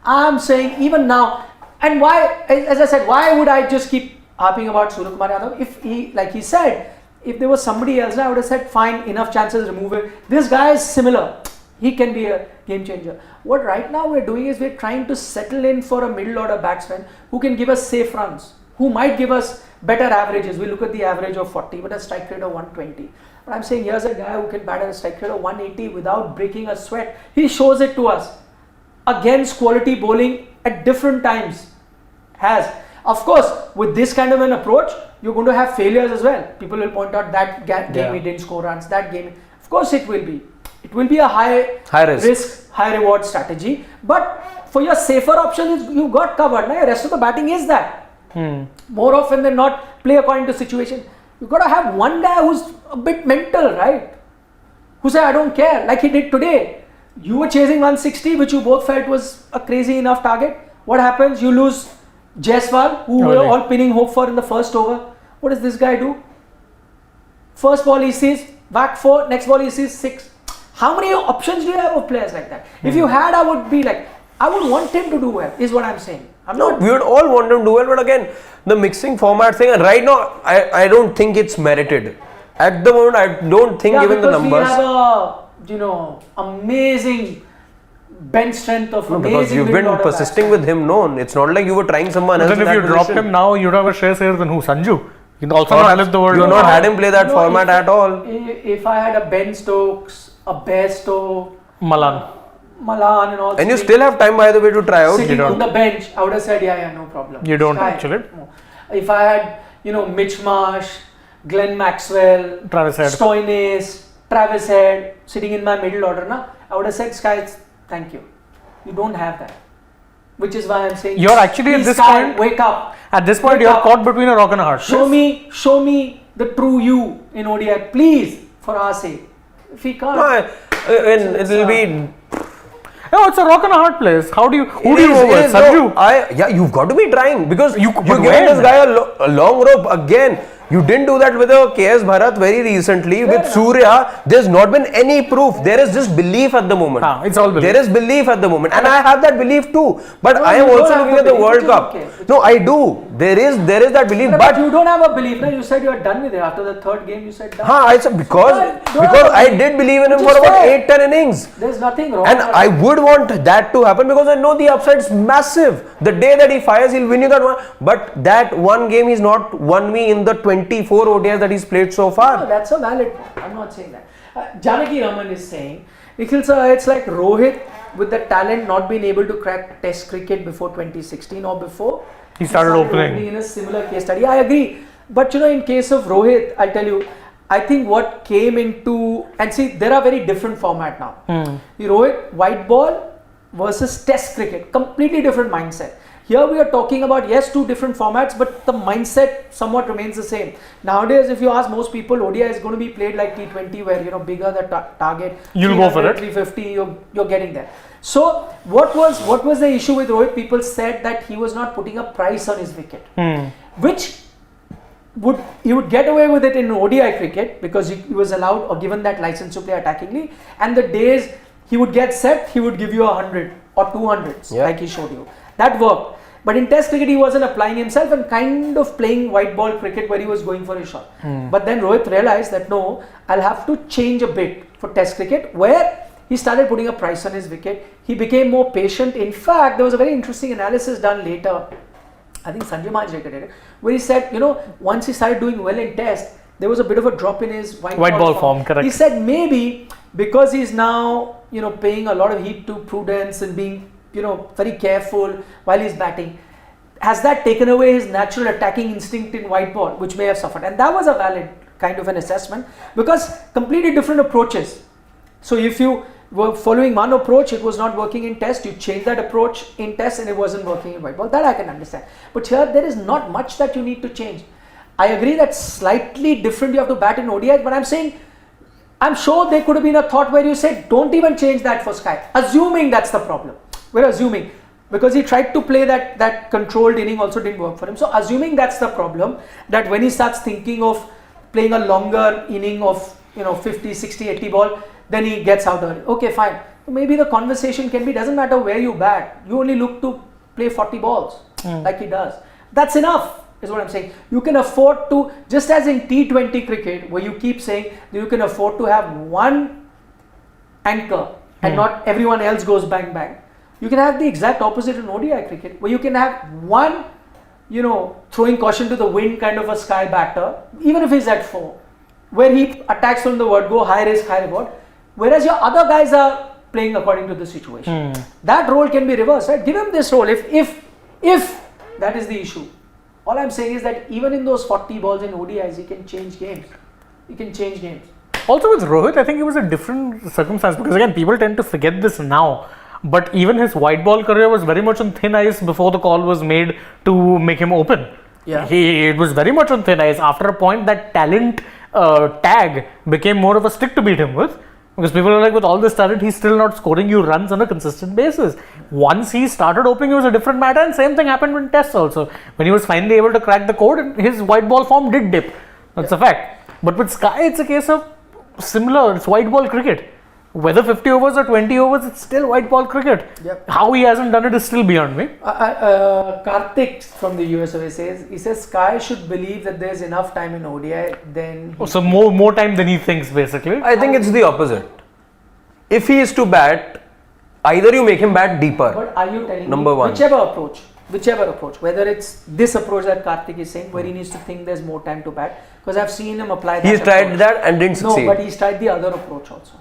I'm saying even now, and why, as I said, why would I just keep harping about Suryakumar Yadav? If he, like he said, if there was somebody else, I would have said, fine, enough chances, remove it. This guy is similar. He can be a game changer. What right now we're doing is we're trying to settle in for a middle order batsman who can give us safe runs, who might give us better averages. We look at the average of 40 but a strike rate of 120. But I'm saying here's a guy who can bat at a strike rate of 180 without breaking a sweat. He shows it to us against quality bowling at different times. Of course, with this kind of an approach, you're going to have failures as well. People will point out that game he didn't score runs, that game. Of course, it will be. It will be a high risk, high reward strategy. But for your safer options, you got covered. Now, the rest of the batting is that. More often than not, play according to situation. You got to have one guy who's a bit mental, right? Who say, I don't care, like he did today. You were chasing 160, which you both felt was a crazy enough target. What happens? You lose Jaiswal, who we were all pinning hope for in the first over. What does this guy do? First ball he sees, whack 4, next ball he sees 6. How many options do you have of players like that? If you had, I would be like, I would want him to do well, is what I'm saying. We would all want him to do well, but again, the mixing format thing, and right now, I don't think it's merited. At the moment, I don't think given the numbers. We have a, amazing bench strength of amazing because you've been persisting with him, it's not like you were trying someone else. Then if you drop him now, you'd have a Shreyas Iyer, then who? Sanju? You can also not live the world. You have not had him play that format at all. If I had a Ben Stokes, a Bairstow, Malan and all. And you still have time, by the way, to try out. Sitting on the bench, I would have said, no problem. You don't actually. If I had, Mitch Marsh, Glenn Maxwell, Travis Head, Stoinis, Travis Head sitting in my middle order, I would have said, Sky, thank you. You don't have that. Which is why I'm saying, you're actually at this Sky, point. wake up. At this point, you're caught between a rock and a hard place. Show me the true you in ODI, please, for our sake. If he can't, it will be. No, it's a rock and a hard place. Who do you go with? Sanju? You've got to be trying because you're giving when? this guy a long rope again. You didn't do that with a KS Bharat very recently. With Surya, there's not been any proof. There is just belief at the moment. It's all belief. There is belief at the moment, and I have that belief too. But I am also looking at the World Cup. No, I do. There is that belief. But you don't have a belief. No, you said you are done with it after the third game. You said done. I said because I did believe in him for about 8-10 innings. There's nothing wrong. And I would want that to happen because I know the upside is massive. The day that he fires, he'll win you that one. But that one game, he's not won me in the 24 ODIs that he's played so far. No, that's a valid point. I'm not saying that. Janaki Raman is saying, Nikhil sir, it's like Rohit with the talent not being able to crack Test cricket before 2016 or before. He started opening in a similar case study. I agree. But in case of Rohit, I'll tell you, I think what came into, and see, there are very different format now. The Rohit white ball versus Test cricket, completely different mindset. Here we are talking about, yes, two different formats, but the mindset somewhat remains the same. Nowadays, if you ask most people, ODI is going to be played like T20, where bigger the target. You'll go for it. 350, you're getting there. So what was the issue with Rohit? People said that he was not putting a price on his wicket, which he would get away with it in ODI cricket because he was allowed or given that license to play attackingly. And the days he would get set, he would give you 100 or 200s, like he showed you. That worked. But in Test cricket, he wasn't applying himself and kind of playing white ball cricket where he was going for his shot. But then Rohit realized that no, I'll have to change a bit for Test cricket, where he started putting a price on his wicket. He became more patient. In fact, there was a very interesting analysis done later. I think Sanjay Manjrekar did it, where he said, once he started doing well in Test, there was a bit of a drop in his white ball form. Correct. He said maybe because he's now, paying a lot of heed to prudence and being very careful while he's batting, has that taken away his natural attacking instinct in white ball, which may have suffered. And that was a valid kind of an assessment because completely different approaches. So if you were following one approach, it was not working in Test, you change that approach in Test and it wasn't working in white ball. That I can understand. But here there is not much that you need to change. I agree that slightly different you have to bat in ODI, but I'm saying, I'm sure there could have been a thought where you said, don't even change that for Sky, assuming that's the problem. We're assuming, because he tried to play that controlled inning also didn't work for him. So assuming that's the problem, that when he starts thinking of playing a longer inning of 50, 60, 80 ball, then he gets out early. Okay, fine. Maybe the conversation can be, doesn't matter where you bat, you only look to play 40 balls like he does. That's enough, is what I'm saying. You can afford to, just as in T20 cricket, where you keep saying that you can afford to have one anchor and not everyone else goes bang bang. You can have the exact opposite in ODI cricket, where you can have one, throwing caution to the wind kind of a Sky batter, even if he's at 4, where he attacks from the word go, high risk, high reward, whereas your other guys are playing according to the situation. That role can be reversed, right? Give him this role if that is the issue. All I'm saying is that even in those 40 balls in ODIs, he can change games. He can change games. Also with Rohit, I think it was a different circumstance because again, people tend to forget this now. But even his white ball career was very much on thin ice before the call was made to make him open. Yeah. It was very much on thin ice. After a point, that talent tag became more of a stick to beat him with. Because people are like, with all this talent, he's still not scoring you runs on a consistent basis. Once he started opening, it was a different matter, and same thing happened in tests also. When he was finally able to crack the code, his white ball form did dip. That's a fact. But with Sky, it's a case of similar. It's white ball cricket. Whether 50 overs or 20 overs, it's still white ball cricket. Yep. How he hasn't done it is still beyond me. Karthik from the USA says Sky should believe that there's enough time in ODI. Then So more time than he thinks, basically. I think it's the opposite. If he is to bat, either you make him bat deeper. But are you telling Number me one. whichever approach, whether it's this approach that Karthik is saying, where he needs to think there's more time to bat, because I've seen him apply that. He's tried approach. that and didn't succeed. No, but he's tried the other approach also.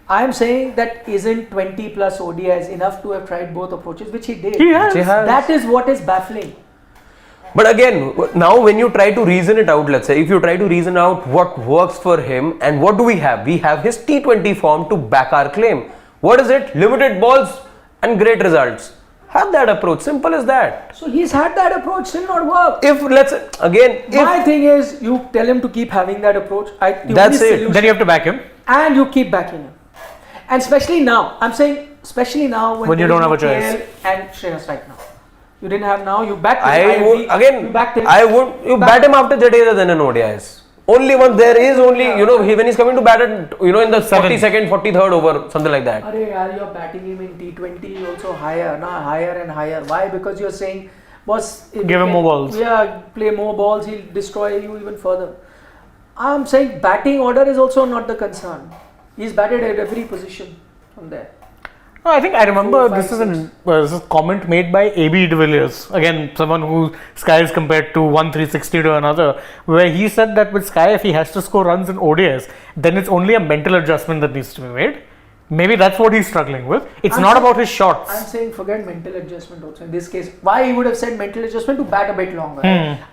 I'm saying that isn't 20 plus ODIs enough to have tried both approaches, which he did. He has. He has. That is what is baffling. But again, now when you try to reason it out, let's say, if you try to reason out what works for him and what do we have? We have his T20 form to back our claim. What is it? Limited balls and great results. Have that approach. Simple as that. So he's had that approach, still not work. If let's again, My thing is, you tell him to keep having that approach. The That's only it. solution- Then you have to back him. and you keep backing him. And especially now, I'm saying, especially now When you there don't is have a no choice. KL and Shreyas right now. You didn't have now, you backed him. I would again. you backed him. I would you bat him after Jadeja than in ODIs. Only one there is only when he's coming to bat at in the 42nd, 43rd over something like that. Arey yaar, you're batting him in T20 also higher and higher. Why? Because you're saying, boss, if Give you him can- more balls. Yeah, play more balls, he'll destroy you even further. I'm saying batting order is also not the concern. He's batted at every position from there. No, I think I remember 4, 5, this is a comment made by AajTak. Again, someone who Sky is compared to one 360 to another, where he said that with Sky, if he has to score runs in ODIs, then it's only a mental adjustment that needs to be made. Maybe that's what he's struggling with. It's I'm not saying- about his shots. I'm saying forget mental adjustment also. In this case, why he would have said mental adjustment to bat a bit longer.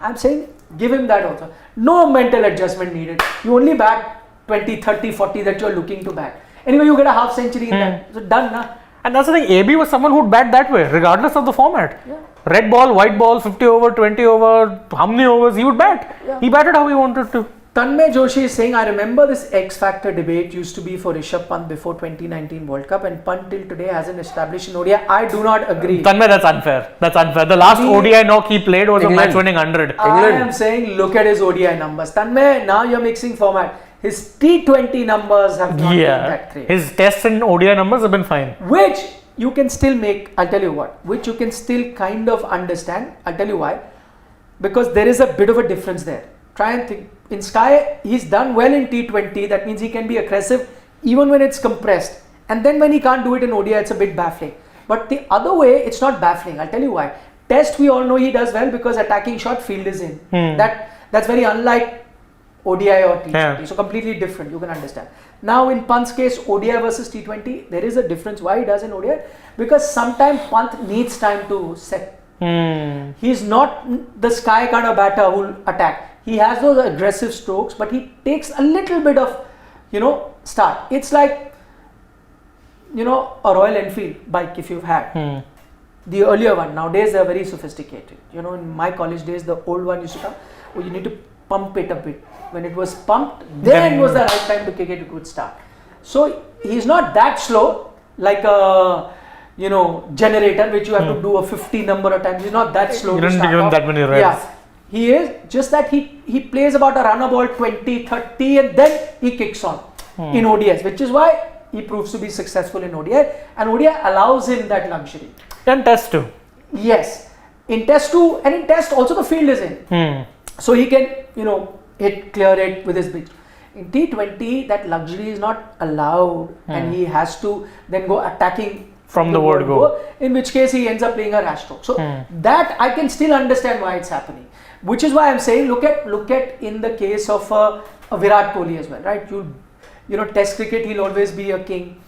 I'm saying give him that also. No mental adjustment needed. You only bat 20, 30, 40 that you're looking to bat. Anyway, you get a half century in that. So done, na? And that's the thing, AB was someone who'd bat that way, regardless of the format. Yeah. Red ball, white ball, 50 over, 20 over, how many overs, he would bat. Yeah. He batted how he wanted to. Tanmay Joshi is saying, I remember this X Factor debate used to be for Rishabh Pant before 2019 World Cup, and Pant till today hasn't established in ODI. I do not agree. Tanmay, that's unfair. That's unfair. The last ODI knock he played was England. a match-winning 100. I am saying, look at his ODI numbers. Tanmay, now you're mixing format. His T20 numbers have not been that great. His tests and ODI numbers have been fine. Which you can still make, I'll tell you what, which you can still kind of understand. I'll tell you why. Because there is a bit of a difference there. Try and think. In Sky, he's done well in T20. That means he can be aggressive even when it's compressed. And then when he can't do it in ODI, it's a bit baffling. But the other way, it's not baffling. I'll tell you why. Test, we all know he does well because attacking shot, field is in. That's very unlike ODI or T20. Yeah. So completely different, you can understand. Now in Pant's case, ODI versus T20, there is a difference. Why he does in ODI? Because sometimes Pant needs time to set. He's not the Sky kind of batter who'll attack. He has those aggressive strokes, but he takes a little bit of, start. It's like, a Royal Enfield bike if you've had. The earlier one, nowadays they're very sophisticated. In my college days, the old one used to come, you need to pump it a bit. When it was pumped, then was the right time to kick it, it would start. So he's not that slow like a generator which you have to do a 50 number of times. He's not that slow. You to didn't start give him off. that many revs. Yeah, he is just that he plays about a runner ball 20, 30 and then he kicks on in ODS, which is why he proves to be successful in ODI, and ODI allows him that luxury. And test too. Yes, in test 2 and in test also the field is in. So he can, clear it with his big. In T20, that luxury is not allowed, and he has to then go attacking from the word go. In which case he ends up playing a rash stroke. So that I can still understand why it's happening. Which is why I'm saying look at in the case of a Virat Kohli as well, right? Test cricket he'll always be a king.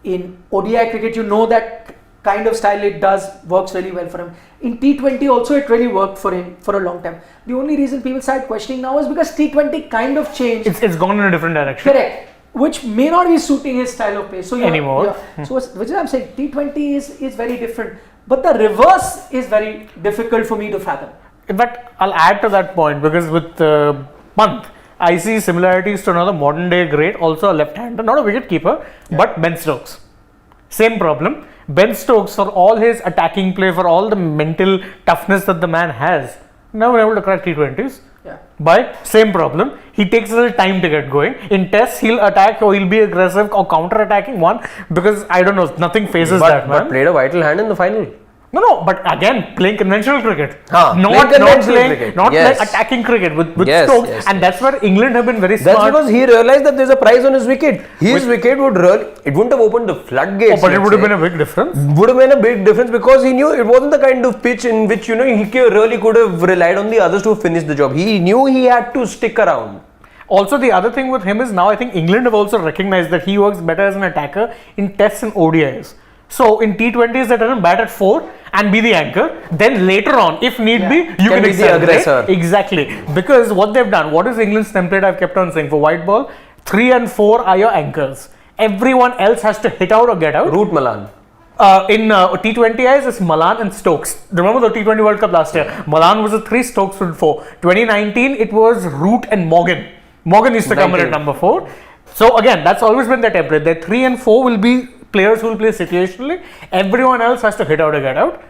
In ODI cricket, that kind of style it does works really well for him. In T20 also it really worked for him for a long time. The only reason people start questioning now is because T20 kind of changed. It's gone in a different direction. Correct. Which may not be suiting his style of play. So Anymore. So which is I'm saying T20 is very different. But the reverse is very difficult for me to fathom. In fact, I'll add to that point because with Pant, I see similarities to another modern day great, also a left-hander, not a wicket keeper, but Ben Stokes. Same problem. Ben Stokes, for all his attacking play, for all the mental toughness that the man has, never able to crack T20s. Yeah. By same problem, he takes a little time to get going. In tests, he'll attack or he'll be aggressive or counter-attacking one because I don't know, nothing phases that man. But played a vital hand in the final. No, but again, playing conventional cricket. Huh, Not yes. like attacking cricket with Yes, Stokes. yes, and that's where England have been very That's smart. because he realized that there's a prize on his wicket. His wicket would it wouldn't have opened the floodgates. But it would have been a big difference. Would have been a big difference because he knew it wasn't the kind of pitch in which he really could have relied on the others to finish the job. He knew he had to stick around. Also, the other thing with him is now I think England have also recognized that he works better as an attacker in tests and ODIs. So in T20s, they let him bat at 4 and be the anchor. Then later on, if need be, you can be the accelerate. aggressor. Exactly. Because what they've done, what is England's template I've kept on saying for white ball? 3 and 4 are your anchors. Everyone else has to hit out or get out. Root Malan. In T20Is, it's Malan and Stokes. Remember the T20 World Cup last year? Malan was a 3, Stokes was 4. 2019, it was Root and Morgan. Morgan used to come in at number 4. So again, that's always been their template. Their 3 and 4 will be players who will play situationally. Everyone else has to hit out or get out.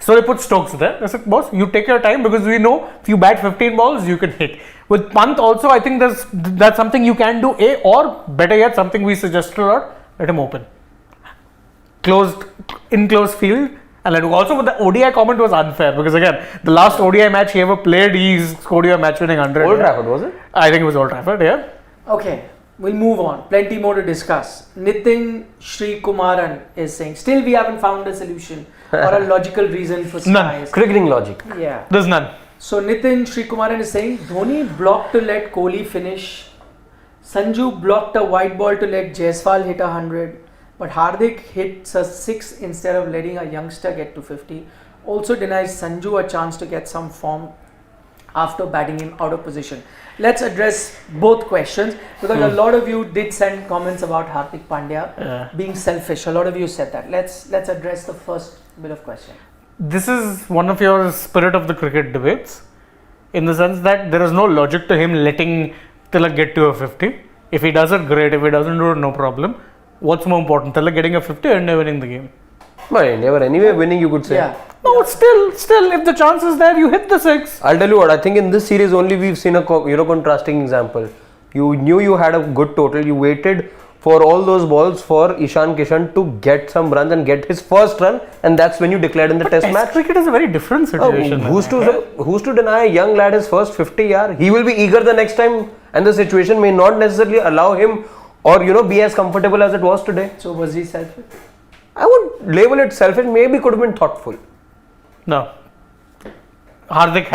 So they put Stokes there. They said, boss, you take your time because we know if you bat 15 balls, you can hit. With Pant also, I think that's something you can do, or better yet, something we suggested a lot, let him open. In closed field. And let him also, but the ODI comment was unfair because again, the last ODI match he ever played, he scored a match winning 100. Old Trafford, was it? I think it was Old Trafford, yeah. Okay, we'll move on. Plenty more to discuss. Nitin Sri Kumaran is saying, still we haven't found a solution or a logical reason for None. spies. Cricketing logic. Yeah. There's none. So Nitin Sri Kumaran is saying, Dhoni blocked to let Kohli finish. Sanju blocked a white ball to let Jaiswal hit 100. But Hardik hits a 6 instead of letting a youngster get to 50. Also denies Sanju a chance to get some form after batting him out of position. Let's address both questions because a lot of you did send comments about Hardik Pandya being selfish. A lot of you said that. Let's address the first bit of question. This is one of your spirit of the cricket debates in the sense that there is no logic to him letting Tilak get to a 50. If he does it, great. If he doesn't do it, no problem. What's more important, Tilak getting a 50 or India winning the game? But India were anyway winning, you could say. Yeah. No, still, if the chance is there, you hit the 6. I'll tell you what, I think in this series only we've seen a contrasting example. You knew you had a good total, you waited for all those balls for Ishan Kishan to get some runs and get his first run, and that's when you declared in the test match. Cricket is a very different situation. Who's to deny a young lad his first 50 yard? He will be eager the next time, and the situation may not necessarily allow him or be as comfortable as it was today. So was he selfish? I would label it selfish, maybe could have been thoughtful. No. Hardik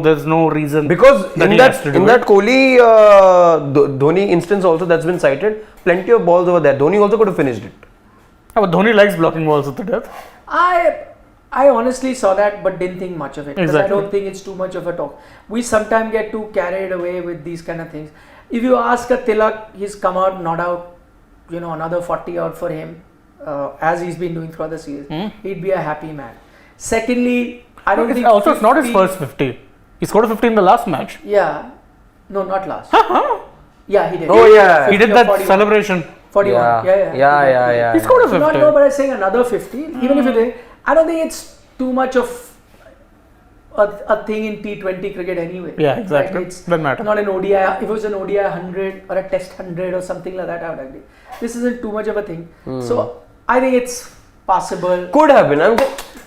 there's no reason. Because that in that Kohli Dhoni instance also that's been cited, plenty of balls over there. Dhoni also could have finished it. But Dhoni likes blocking balls at the death. I honestly saw that but didn't think much of it because I don't think it's too much of a talk. We sometimes get too carried away with these kind of things. If you ask a Tilak, he's come out, not out, another 40 out for him as he's been doing throughout the series. He'd be a happy man. Secondly, I don't think also it's not his first 50. He scored a 50 in the last match. Yeah. No, not last. Yeah, he did. Oh yeah. He did that 41. celebration. 41. Yeah. He scored a 50. Not no, but I'm saying another 50. Even if you did, I don't think it's too much of a thing in T20 cricket anyway. Yeah, exactly. Right? It's doesn't matter. not an ODI. If it was an ODI 100 or a Test 100 or something like that, I would agree. This isn't too much of a thing. So I think it's possible. Could have been.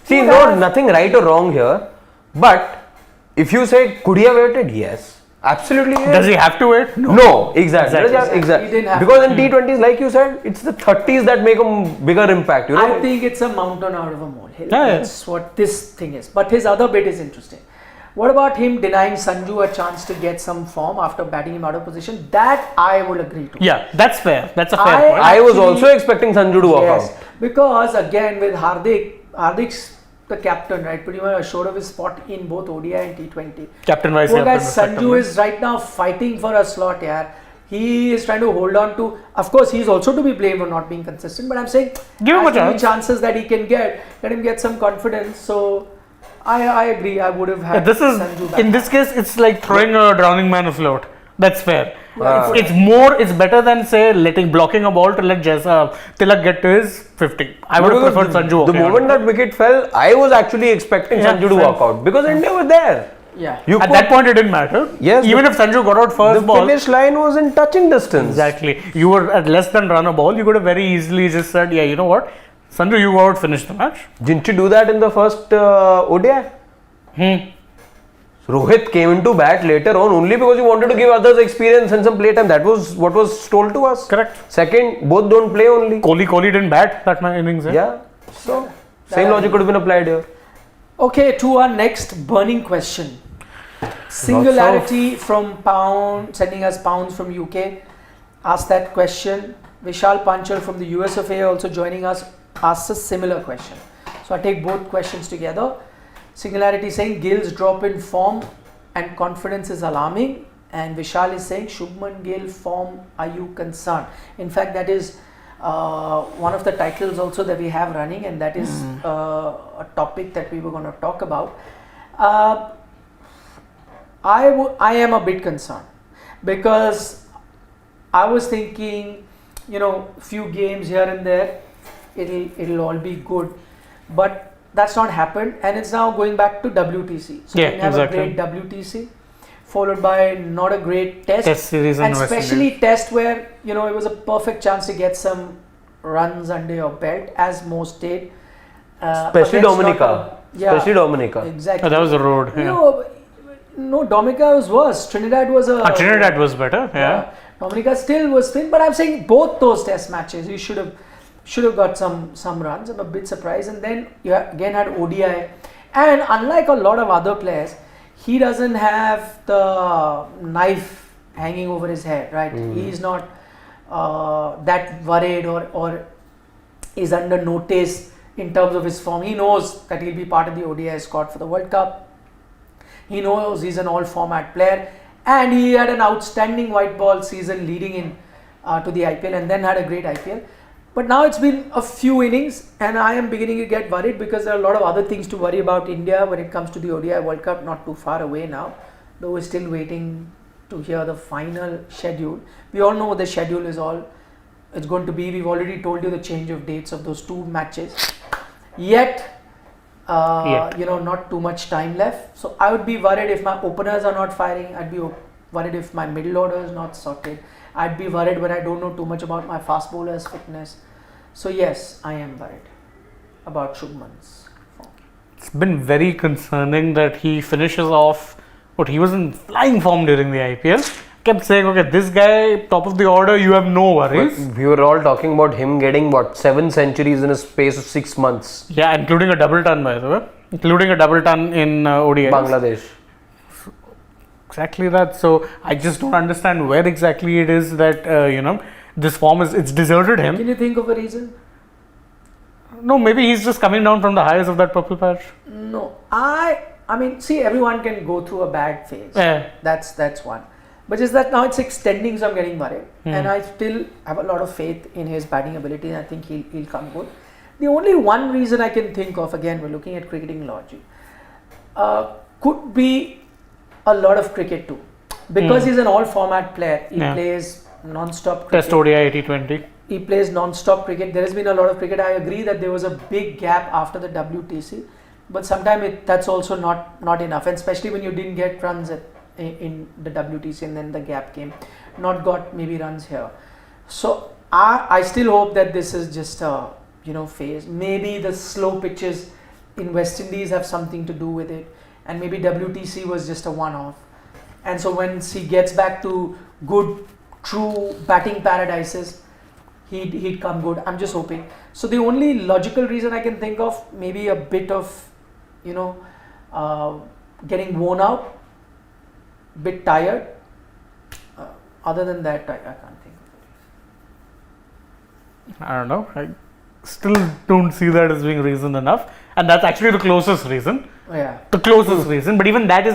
Nothing right or wrong here. But if you say could he have waited? Yes. Absolutely yes. Does he have to wait? No, exactly. He didn't have because in T20s, like you said, it's the 30s that make a bigger impact. I think it's a mountain out of a molehill. Yeah, That's what this thing is. But his other bit is interesting. What about him denying Sanju a chance to get some form after batting him out of position? That I would agree to. Yeah, that's fair. That's a fair point. I was Actually, also expecting Sanju to walk Yes, out. because again with Hardik's the captain, right? Pretty much assured of his spot in both ODI and T20. Captain vice Poor guy captain, Sanju is right now fighting for a slot, yeah. He is trying to hold on to. Of course, he's also to be blamed for not being consistent. But I'm saying, Give him a as many chance. chances that he can get, let him get some confidence. So, I agree. I would have had This is, Sanju back. in this case, it's like throwing a drowning man afloat. That's fair. Yeah, It's better than say blocking a ball to let Tilak get to his 50. I would have Because preferred Sanju. The walking out. moment that wicket fell, I was actually expecting Yeah, Sanju to same. walk out because India were there. Yeah. You At could- that point, it didn't matter. Yes, Even the- if Sanju got out first the ball. finish line was in touching distance. Exactly. You were at less than run a ball. You could have very easily just said, yeah, you know what? Sanju, you go out, finish the match. Didn't you do that in the first ODI? Rohit came into bat later on only because he wanted to give others experience and some playtime. That was what was told to us. Correct. Second, both don't play only. Kohli didn't bat that innings. Yeah. So, same logic could have been applied here. Okay, to our next burning question. Singularity from Pound, sending us pounds from UK, asked that question. Vishal Panchal from the US of A also joining us asks a similar question. So I take both questions together. Singularity saying Gill's drop in form and confidence is alarming, and Vishal is saying Shubman Gill form, are you concerned? In fact, that is one of the titles also that we have running, and that is a topic that we were going to talk about. I am a bit concerned because I was thinking, few games here and there, it'll all be good, but that's not happened, and it's now going back to WTC. So Yeah, we have exactly. a great WTC, followed by not a great Test series and in West especially Indies. test where it was a perfect chance to get some runs under your belt, as most did. Especially against Dominica. not a- yeah, Especially Dominica. exactly. Oh, that was a road. Yeah. No, Dominica was worse. Trinidad was a. Trinidad was better. Yeah. Dominica still was thin, but I'm saying both those test matches you should have got some runs. I'm a bit surprised, and then you again had ODI, and unlike a lot of other players, he doesn't have the knife hanging over his head, right? He's not that worried or is under notice in terms of his form. He knows that he'll be part of the ODI squad for the World Cup. He knows he's an all-format player, and he had an outstanding white ball season leading in to the IPL, and then had a great IPL. But now it's been a few innings, and I am beginning to get worried because there are a lot of other things to worry about India when it comes to the ODI World Cup. Not too far away now, though we're still waiting to hear the final schedule. We all know what the schedule is all. It's going to be. We've already told you the change of dates of those two matches. Yet. Not too much time left. So I would be worried if my openers are not firing. I'd be worried if my middle order is not sorted. I'd be worried when I don't know too much about my fast bowlers' fitness. So yes, I am worried about Shubman's form. It's been very concerning that he finishes off what he was in flying form during the IPL. Kept saying, okay, this guy, top of the order, you have no worries. We were all talking about him getting 7 centuries in a space of 6 months. Yeah, including a double ton, by the way. Including a double ton in ODI. Bangladesh. Exactly that. So I just don't understand where exactly it is that this form it's deserted him. Can you think of a reason? No, maybe he's just coming down from the highs of that purple patch. No, I mean, see, everyone can go through a bad phase. Yeah. That's one. But just that now it's extending, so I'm getting worried. And I still have a lot of faith in his batting ability, and I think he'll come good. The only one reason I can think of, again, we're looking at cricketing logic, could be a lot of cricket too. Because he's an all-format player, he plays non-stop cricket. Test ODI T20. He plays non-stop cricket. There has been a lot of cricket. I agree that there was a big gap after the WTC, but sometimes that's also not enough, and especially when you didn't get runs in the WTC and then the gap came, not got maybe runs here. So I still hope that this is just a phase. Maybe the slow pitches in West Indies have something to do with it, and maybe WTC was just a one-off. And so once he gets back to good, true batting paradises, he'd come good. I'm just hoping. So the only logical reason I can think of, maybe a bit of getting worn out, bit tired. Other than that, I can't think of I don't know. I still don't see that as being reason enough, and that's actually the closest reason. it. Yeah. The closest reason, but even that is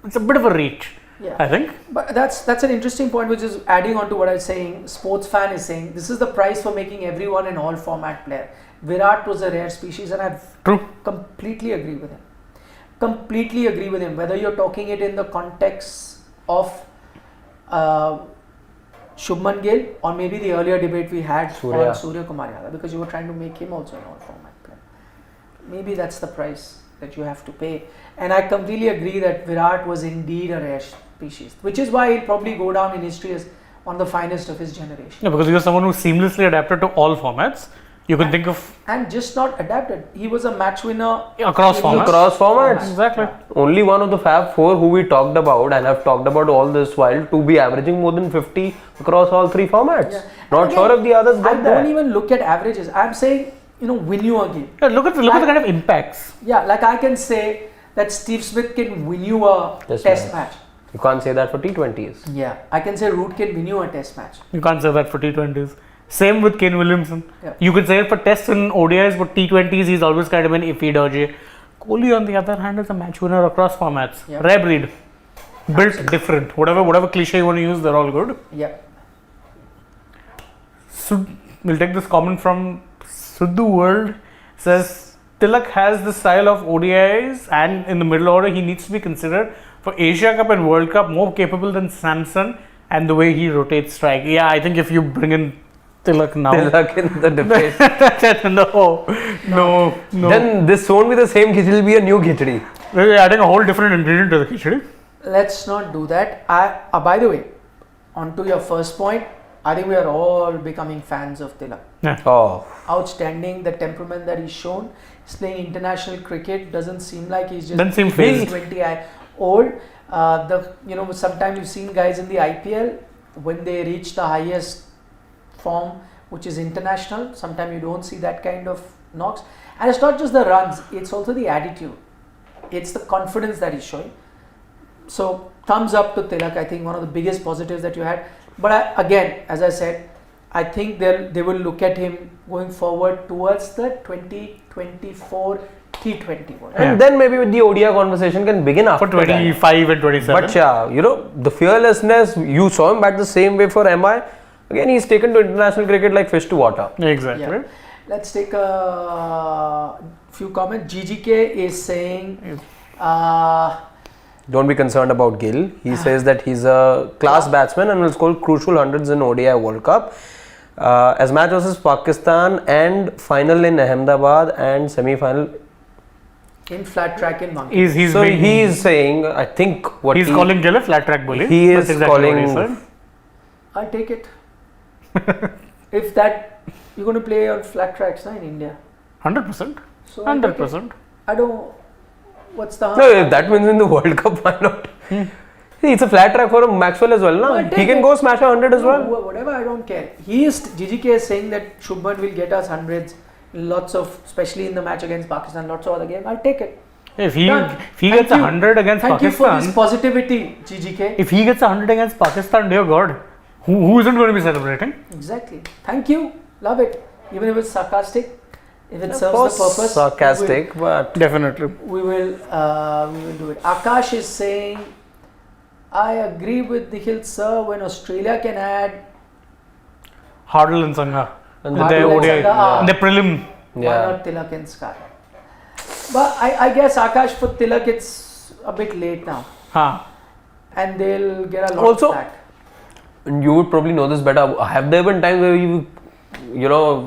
it's a bit of a reach. Yeah. I think. But that's an interesting point, which is adding on to what I was saying. Sports fan is saying this is the price for making everyone an all format player. Virat was a rare species, and I True. completely agree with him. Completely agree with him. Whether you're talking it in the context of Shubman Gill or maybe the earlier debate we had on Surya Kumar Yadav, because you were trying to make him also an all format player. Maybe that's the price that you have to pay. And I completely agree that Virat was indeed a rare species, which is why he'll probably go down in history as one of the finest of his generation. Yeah, because you're someone who seamlessly adapted to all formats. You can think of And just not adapted. He was a match winner across formats. Across formats. Exactly. Only one of the Fab Four who we talked about and have talked about all this while to be averaging more than 50 across all three formats. Yeah. Not Again, sure if the others I get don't there. even look at averages. I'm saying, win you a game. Yeah, look at the kind of impacts. Yeah, like I can say that Steve Smith can win you a test match. You can't say that for T20s. Yeah, I can say Root can win you a test match. You can't say that for T20s. Same with Kane Williamson. Yeah. You could say it for tests and ODIs, but T20s he's always kind of an iffy dodgy. Kohli on the other hand is a match winner across formats. Yeah. Rare breed. Built different. Whatever cliche you want to use, they're all good. Yeah. So we'll take this comment from Suddhu World. Says Tilak has the style of ODIs and in the middle order he needs to be considered for Asia Cup and World Cup more capable than Samson and the way he rotates strike. Yeah, I think if you bring in Tilak now. Tilak in the debate. No. Then this won't be the same khichdi, it'll be a new khichdi. We're adding a whole different ingredient to the khichdi. Let's not do that. By the way, on to your first point, I think we are all becoming fans of Tilak. Yeah. Oh. Outstanding, the temperament that he's shown. He's playing international cricket. Doesn't seem like he's just Doesn't seem phased. T20I old. Sometimes you've seen guys in the IPL when they reach the highest form, which is international. Sometimes you don't see that kind of knocks. And it's not just the runs; it's also the attitude. It's the confidence that he's showing. So thumbs up to Tilak. I think one of the biggest positives that you had. But again, as I said, I think they will look at him going forward towards the 2024 T20 World. And then maybe with the ODI conversation can begin after For 25 and 27. But yeah, the fearlessness, you saw him back the same way for MI. Again, he's taken to international cricket like fish to water. Exactly. Yeah. Let's take a few comments. GGK is saying, Don't be concerned about Gill. He says that he's a class batsman and will score crucial hundreds in ODI World Cup. As match versus Pakistan and final in Ahmedabad and semi-final. in flat track in Monkey. He's saying, I think what he's calling Gill a flat track bully. He is That's exactly calling. what he said. I'll take it. If that you're going to play on flat tracks in India. 100%. So I'll take it. 100%. I don't. What's the harm? No, if that wins in the World Cup, why not? See, it's a flat track for Maxwell as well, No, na? I'll He take can it. go smash a 100 as No, well. Whatever, I don't care. GGK is saying that Shubman will get us hundreds, lots of, especially in the match against Pakistan, lots of other games. I'll take it. If he Done. gets Thank you. 100 against Thank you for Pakistan, this positivity, GGK. if he gets 100 against Pakistan, dear God, who isn't going to be celebrating? Exactly. Thank you. Love it. Even if it's sarcastic, if it serves the purpose. Sarcastic, but Definitely. We will do it. Akash is saying, I agree with Nikhil sir, when Australia can add Hardle and Sangha. And With Hardle their and ODI. Sangha, And the prelim. why yeah. not Tilak and Sky? But I guess Akash for Tilak it's a bit late now. And they'll get a lot Also, of flack. You would probably know this better. Have there been times where you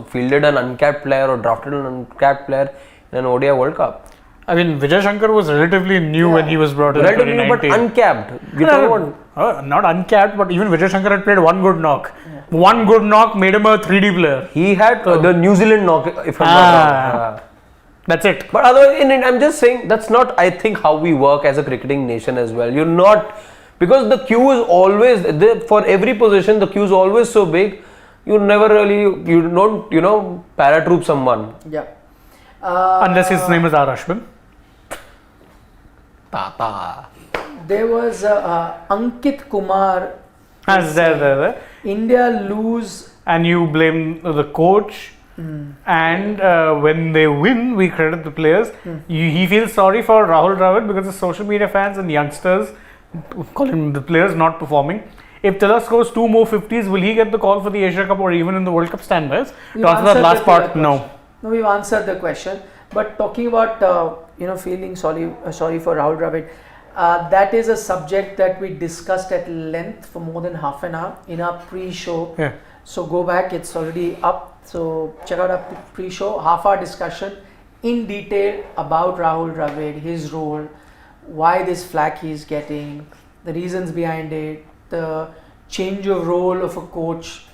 fielded an uncapped player or drafted an uncapped player in an ODI World Cup? I mean, Vijay Shankar was relatively new when he was brought in Relatively new, but 2019. uncapped. You don't want. Not uncapped, but even Vijay Shankar had played one good knock. One good knock made him a 3D player. He had the New Zealand knock, if I'm not wrong. That's it. But I'm just saying that's not, I think, how we work as a cricketing nation as well. You're not, because the queue is always for every position. The queue is always so big. You never really, you don't, paratroop someone. Yeah. Unless his name is R. Ashwin. Tata. There was Ankit Kumar. As there. India lose. And you blame the coach. And when they win, we credit the players. He feels sorry for Rahul Dravid because the social media fans and youngsters call him the players not performing. If Tilak scores 2 more 50s, will he get the call for the Asia Cup or even in the World Cup standbys? To answer that last part, no. No, we've answered the question. But talking about feeling sorry for Rahul Dravid, that is a subject that we discussed at length for more than half an hour in our pre-show. Yeah. So go back, it's already up. So check out our pre-show, half-hour discussion in detail about Rahul Dravid, his role, why this flack he's getting, the reasons behind it, the change of role of a coach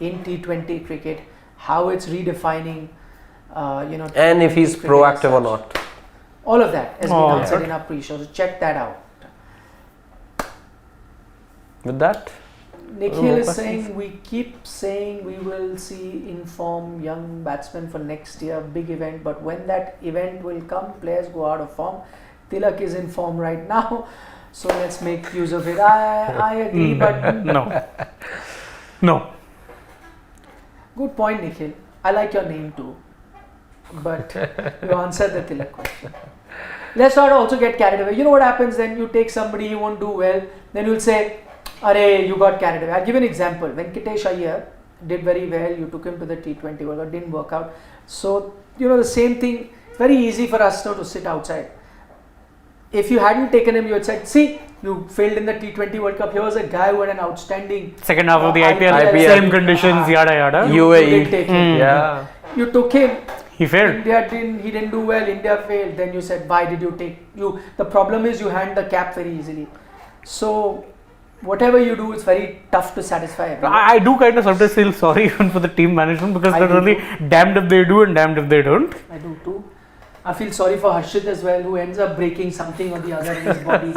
in T20 cricket, how it's redefining, And if he's cricket proactive as or such. not. All of that has been Oh, answered okay. in our pre-show. So check that out. With that, Nikhil more is questions? saying we keep saying we will see informed young batsmen for next year, big event, but when that event will come, players go out of form. Tilak is in form right now, so let's make use of it. I agree, but No. good point, Nikhil. I like your name too, but you answered the Tilak question. Let's not also get carried away. You know what happens then? You take somebody, you won't do well, then you'll say, "Arey, you got carried away." I'll give you an example. Venkatesh Iyer did very well. You took him to the T20 World Cup, didn't work out. So the same thing. It's very easy for us now to sit outside. If you hadn't taken him, you had said, "See, you failed in the T20 World Cup. Here was a guy who had an outstanding Second half of the IPL, IPL. same conditions, yada yada. You UAE. didn't take him. Yeah. You took him. He failed. He didn't do well. India failed. Then you said, why did you take you? The problem is you hand the cap very easily. So whatever you do, it's very tough to satisfy everyone. I do kind of sometimes feel sorry even for the team management because I they're do really damned if they do and damned if they don't. I do too. I feel sorry for Harshit as well, who ends up breaking something or the other in his body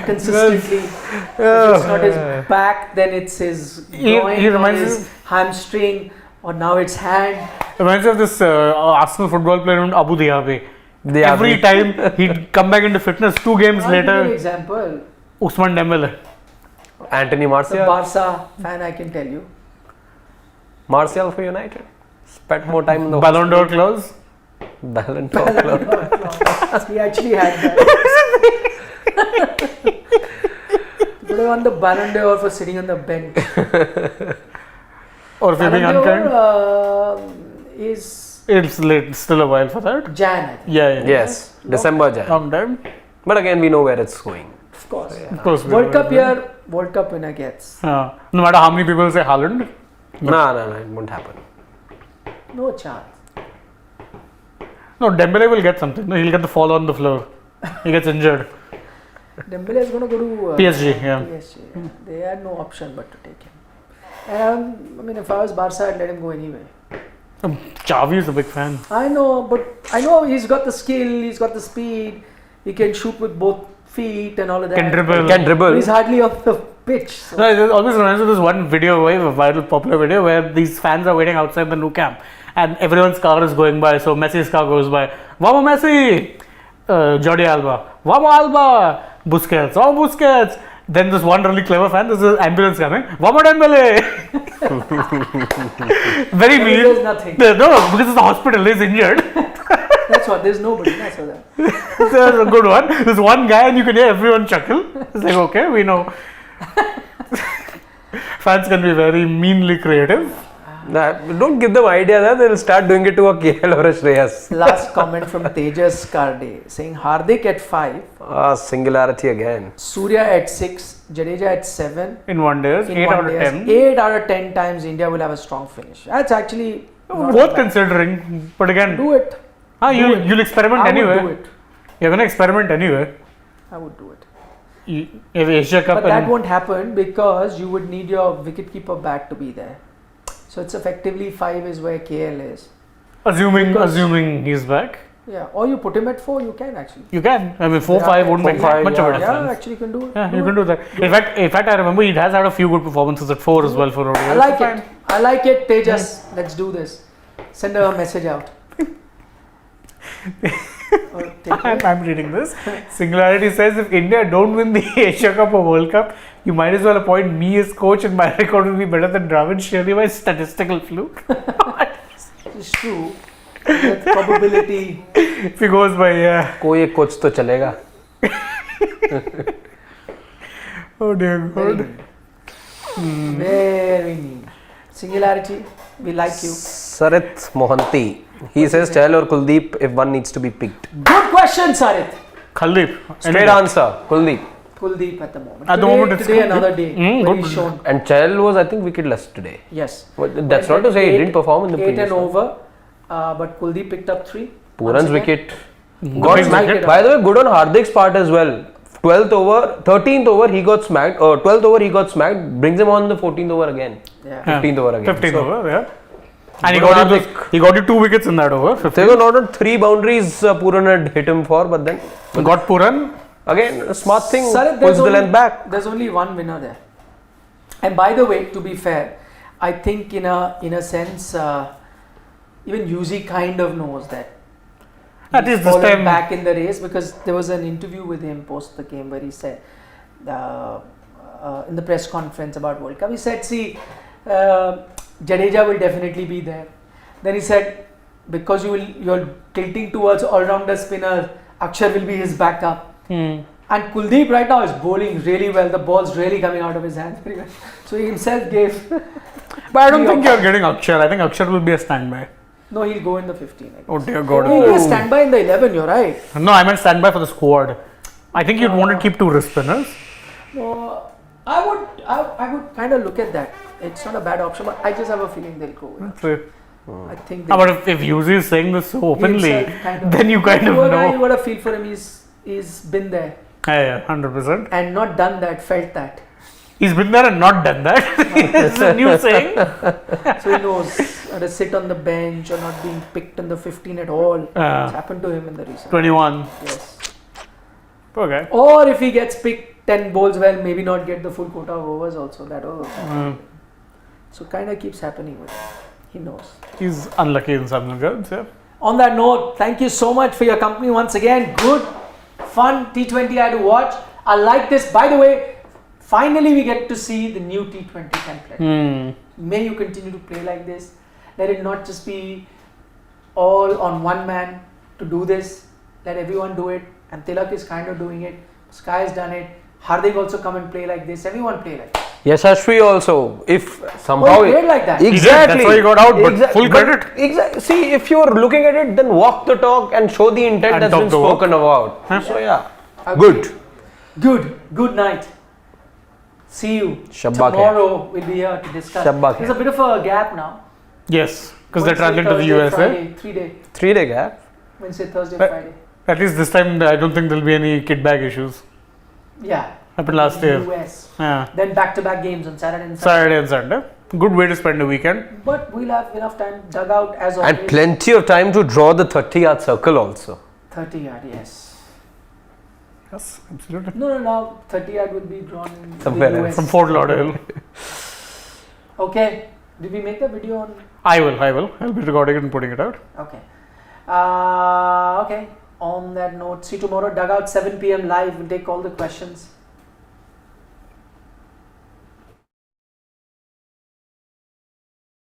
consistently. If it's not his back, then it's his groin, he or reminds his hamstring, or now it's hand. Reminds me of this Arsenal football player named Abu Dhabi. Diaby. Every time he'd come back into fitness, 2 games I'll give you an later, example. Usman Dembele. Anthony The Martial. Barca fan, I can tell you. Martial for United. Spent more time in the Ballon d'Or clause. Ballon d'Or club. He actually had that. Would have won the Ballon d'Or for sitting on the bench. Or if you're being Ballon unkind, d'Or is it's late, still a while for that. Jan, I think. Yeah. Yes, December, Jan. Long time. But again, we know where it's going. Of course. Of course. World Cup year, World Cup winner gets. No matter how many people say Haaland, No, it won't happen. No chance. no, Dembele will get something. No, he'll get the fall on the floor. He gets injured. Dembele is going to go to PSG, yeah. PSG. They had no option but to take him. And if I was Barca, I'd let him go anyway. Xavi is a big fan. I know he's got the skill, he's got the speed, he can shoot with both feet and all of that. Can dribble. Can dribble. He's hardly off the pitch. So. No, it always reminds me of this one video, a viral popular video where these fans are waiting outside the new camp and everyone's car is going by. So Messi's car goes by. Vamos Messi! Jordi Alba. Vamos Alba! Busquets. Oh Busquets! Then this one really clever fan, there's an ambulance coming. Vamos Dembele! Very He mean. does nothing. No, because it's the hospital, he's injured. That's what, there's nobody. That's what that. That's a good one. There's one guy and you can hear everyone chuckle. It's like, okay, we know. Fans can be very meanly creative. Don't give them idea that they'll start doing it to a KL or a Shreyas. Last comment from Tejas Karde saying Hardik at 5, Singularity again. Surya at 6, Jadeja at 7. In one day, 8 out of 10. 8 out of 10 times India will have a strong finish. That's actually not Worth bad. considering, but again, Do it. you'll experiment I anyway. would do it. You're gonna experiment anyway. I would do it. You have Asia Cup, But that and won't happen because you would need your wicketkeeper bat to be there. So it's effectively 5 is where KL is. assuming he's back, Yeah. Or you put him at 4, you can actually. you can. I mean, 4-5 Yeah, wouldn't make 4-5, much of a yeah. Yeah, difference. actually you can do it. Yeah, you can do that. In fact, I remember he has had a few good performances at 4 as well for ODI. I like it. I like it, Tejas. Let's do this. Send a message out. Or take it? I'm reading this. Singularity says if India don't win the Asia Cup or World Cup, you might as well appoint me as coach and my record will be better than Dravid surely by statistical fluke. It's true. That probability. If he goes by, yeah. कोई एक coach तो चलेगा. Oh dear Very God. mean. Very mean. Singularity, we like you. Sarit Mohanty. He says Chahal or Kuldeep if one needs to be picked. Good question, Sarit. Khaldeep. Straight answer, Kuldeep. Kuldeep at the moment. At the Today- moment it's today Kuldeep. another day. Very good. shown. And Chahal was, I think, wicketless today. Yes. But that's not to say he didn't perform in the 8 previous and one. over, but Kuldeep picked up 3. Puran's Once again. wicket. Big Got smacked. wicket. By the way, good on Hardik's part as well. 12th over, 13th over he got smacked. 12th over he got smacked. Brings him on the 14th over again. Yeah. 15th over again. 15th So, over, yeah. And Good he got you 2 wickets in that over. 15. There were not 3 boundaries Puran had hit him for, but then Got Puran. again a smart thing Sarit, pulls the length back. There's only one winner there. And by the way, to be fair, I think in a sense, even Yuzi kind of knows that. At He's least this fallen time. back in the race because there was an interview with him post the game where he said in the press conference about World Cup, he said, see, Jadeja will definitely be there. Then he said, because you're tilting towards all-rounder spinner, Akshar will be his backup. And Kuldeep right now is bowling really well. The ball's really coming out of his hands very well. So he himself gave. But I don't think you're getting Akshar. I think Akshar will be a standby. No, he'll go in the 15. I guess. Oh dear God. He'll be a standby in the 11. You're right. No, I meant standby for the squad. I think you'd want to keep 2 wrist spinners. No, I would kind of look at that. It's not a bad option, but I just have a feeling they'll go with it. So, I think. but if Yuzi is saying this so openly, himself kind of- then you kind of Poor guy, you know. got a feel for him. He's been there Yeah, 100%. and not done that, felt that. He's been there and not done that. It's a new saying. So he knows how to sit on the bench or not being picked in the 15 at all. It's happened to him in the recent. 21. Yes. Okay. Or if he gets picked 10 bowls well, maybe not get the full quota of overs also. That will also happen. So kind of keeps happening with him. He knows. He's unlucky in some regards, yeah. On that note, thank you so much for your company once again. Good, fun T20I to watch. I like this. By the way, finally we get to see the new T20 template. May you continue to play like this. Let it not just be all on one man to do this. Let everyone do it. And Tilak is kind of doing it. Sky has done it. Hardik also come and play like this. Everyone play like this. Yashashvi also, if somehow Oh, he played like that. Exactly. That's why he got out, but full credit. Exactly. See, if you're looking at it, then walk the talk and show the intent And that's talk been the walk. spoken about. So yeah, Agreed. good. Good night. See you. Shabba khair. Tomorrow we'll be here to discuss. Shabba There's a bit of a gap now. Yes, because they're Wednesday, traveling to the Thursday, USA. Friday, 3 day. 3 day gap. Wednesday, Thursday, But- Friday. At least this time, I don't think there'll be any kit bag issues. Yeah. Happened last year. US. Yeah. Then back-to-back games on Saturday and Sunday. Saturday and Sunday. Good way to spend the weekend. But we'll have enough time dug out as always. And plenty of time to draw the 30-yard circle also. 30 yard, yes. Yes, absolutely. No, now 30 yard will be drawn in Somewhere the else. US. From Fort Lauderdale. Okay. Did we make the video on? I will. I'll be recording it and putting it out. Okay. Okay. On that note, see you tomorrow. Dugout 7 p.m. live. We'll take all the questions.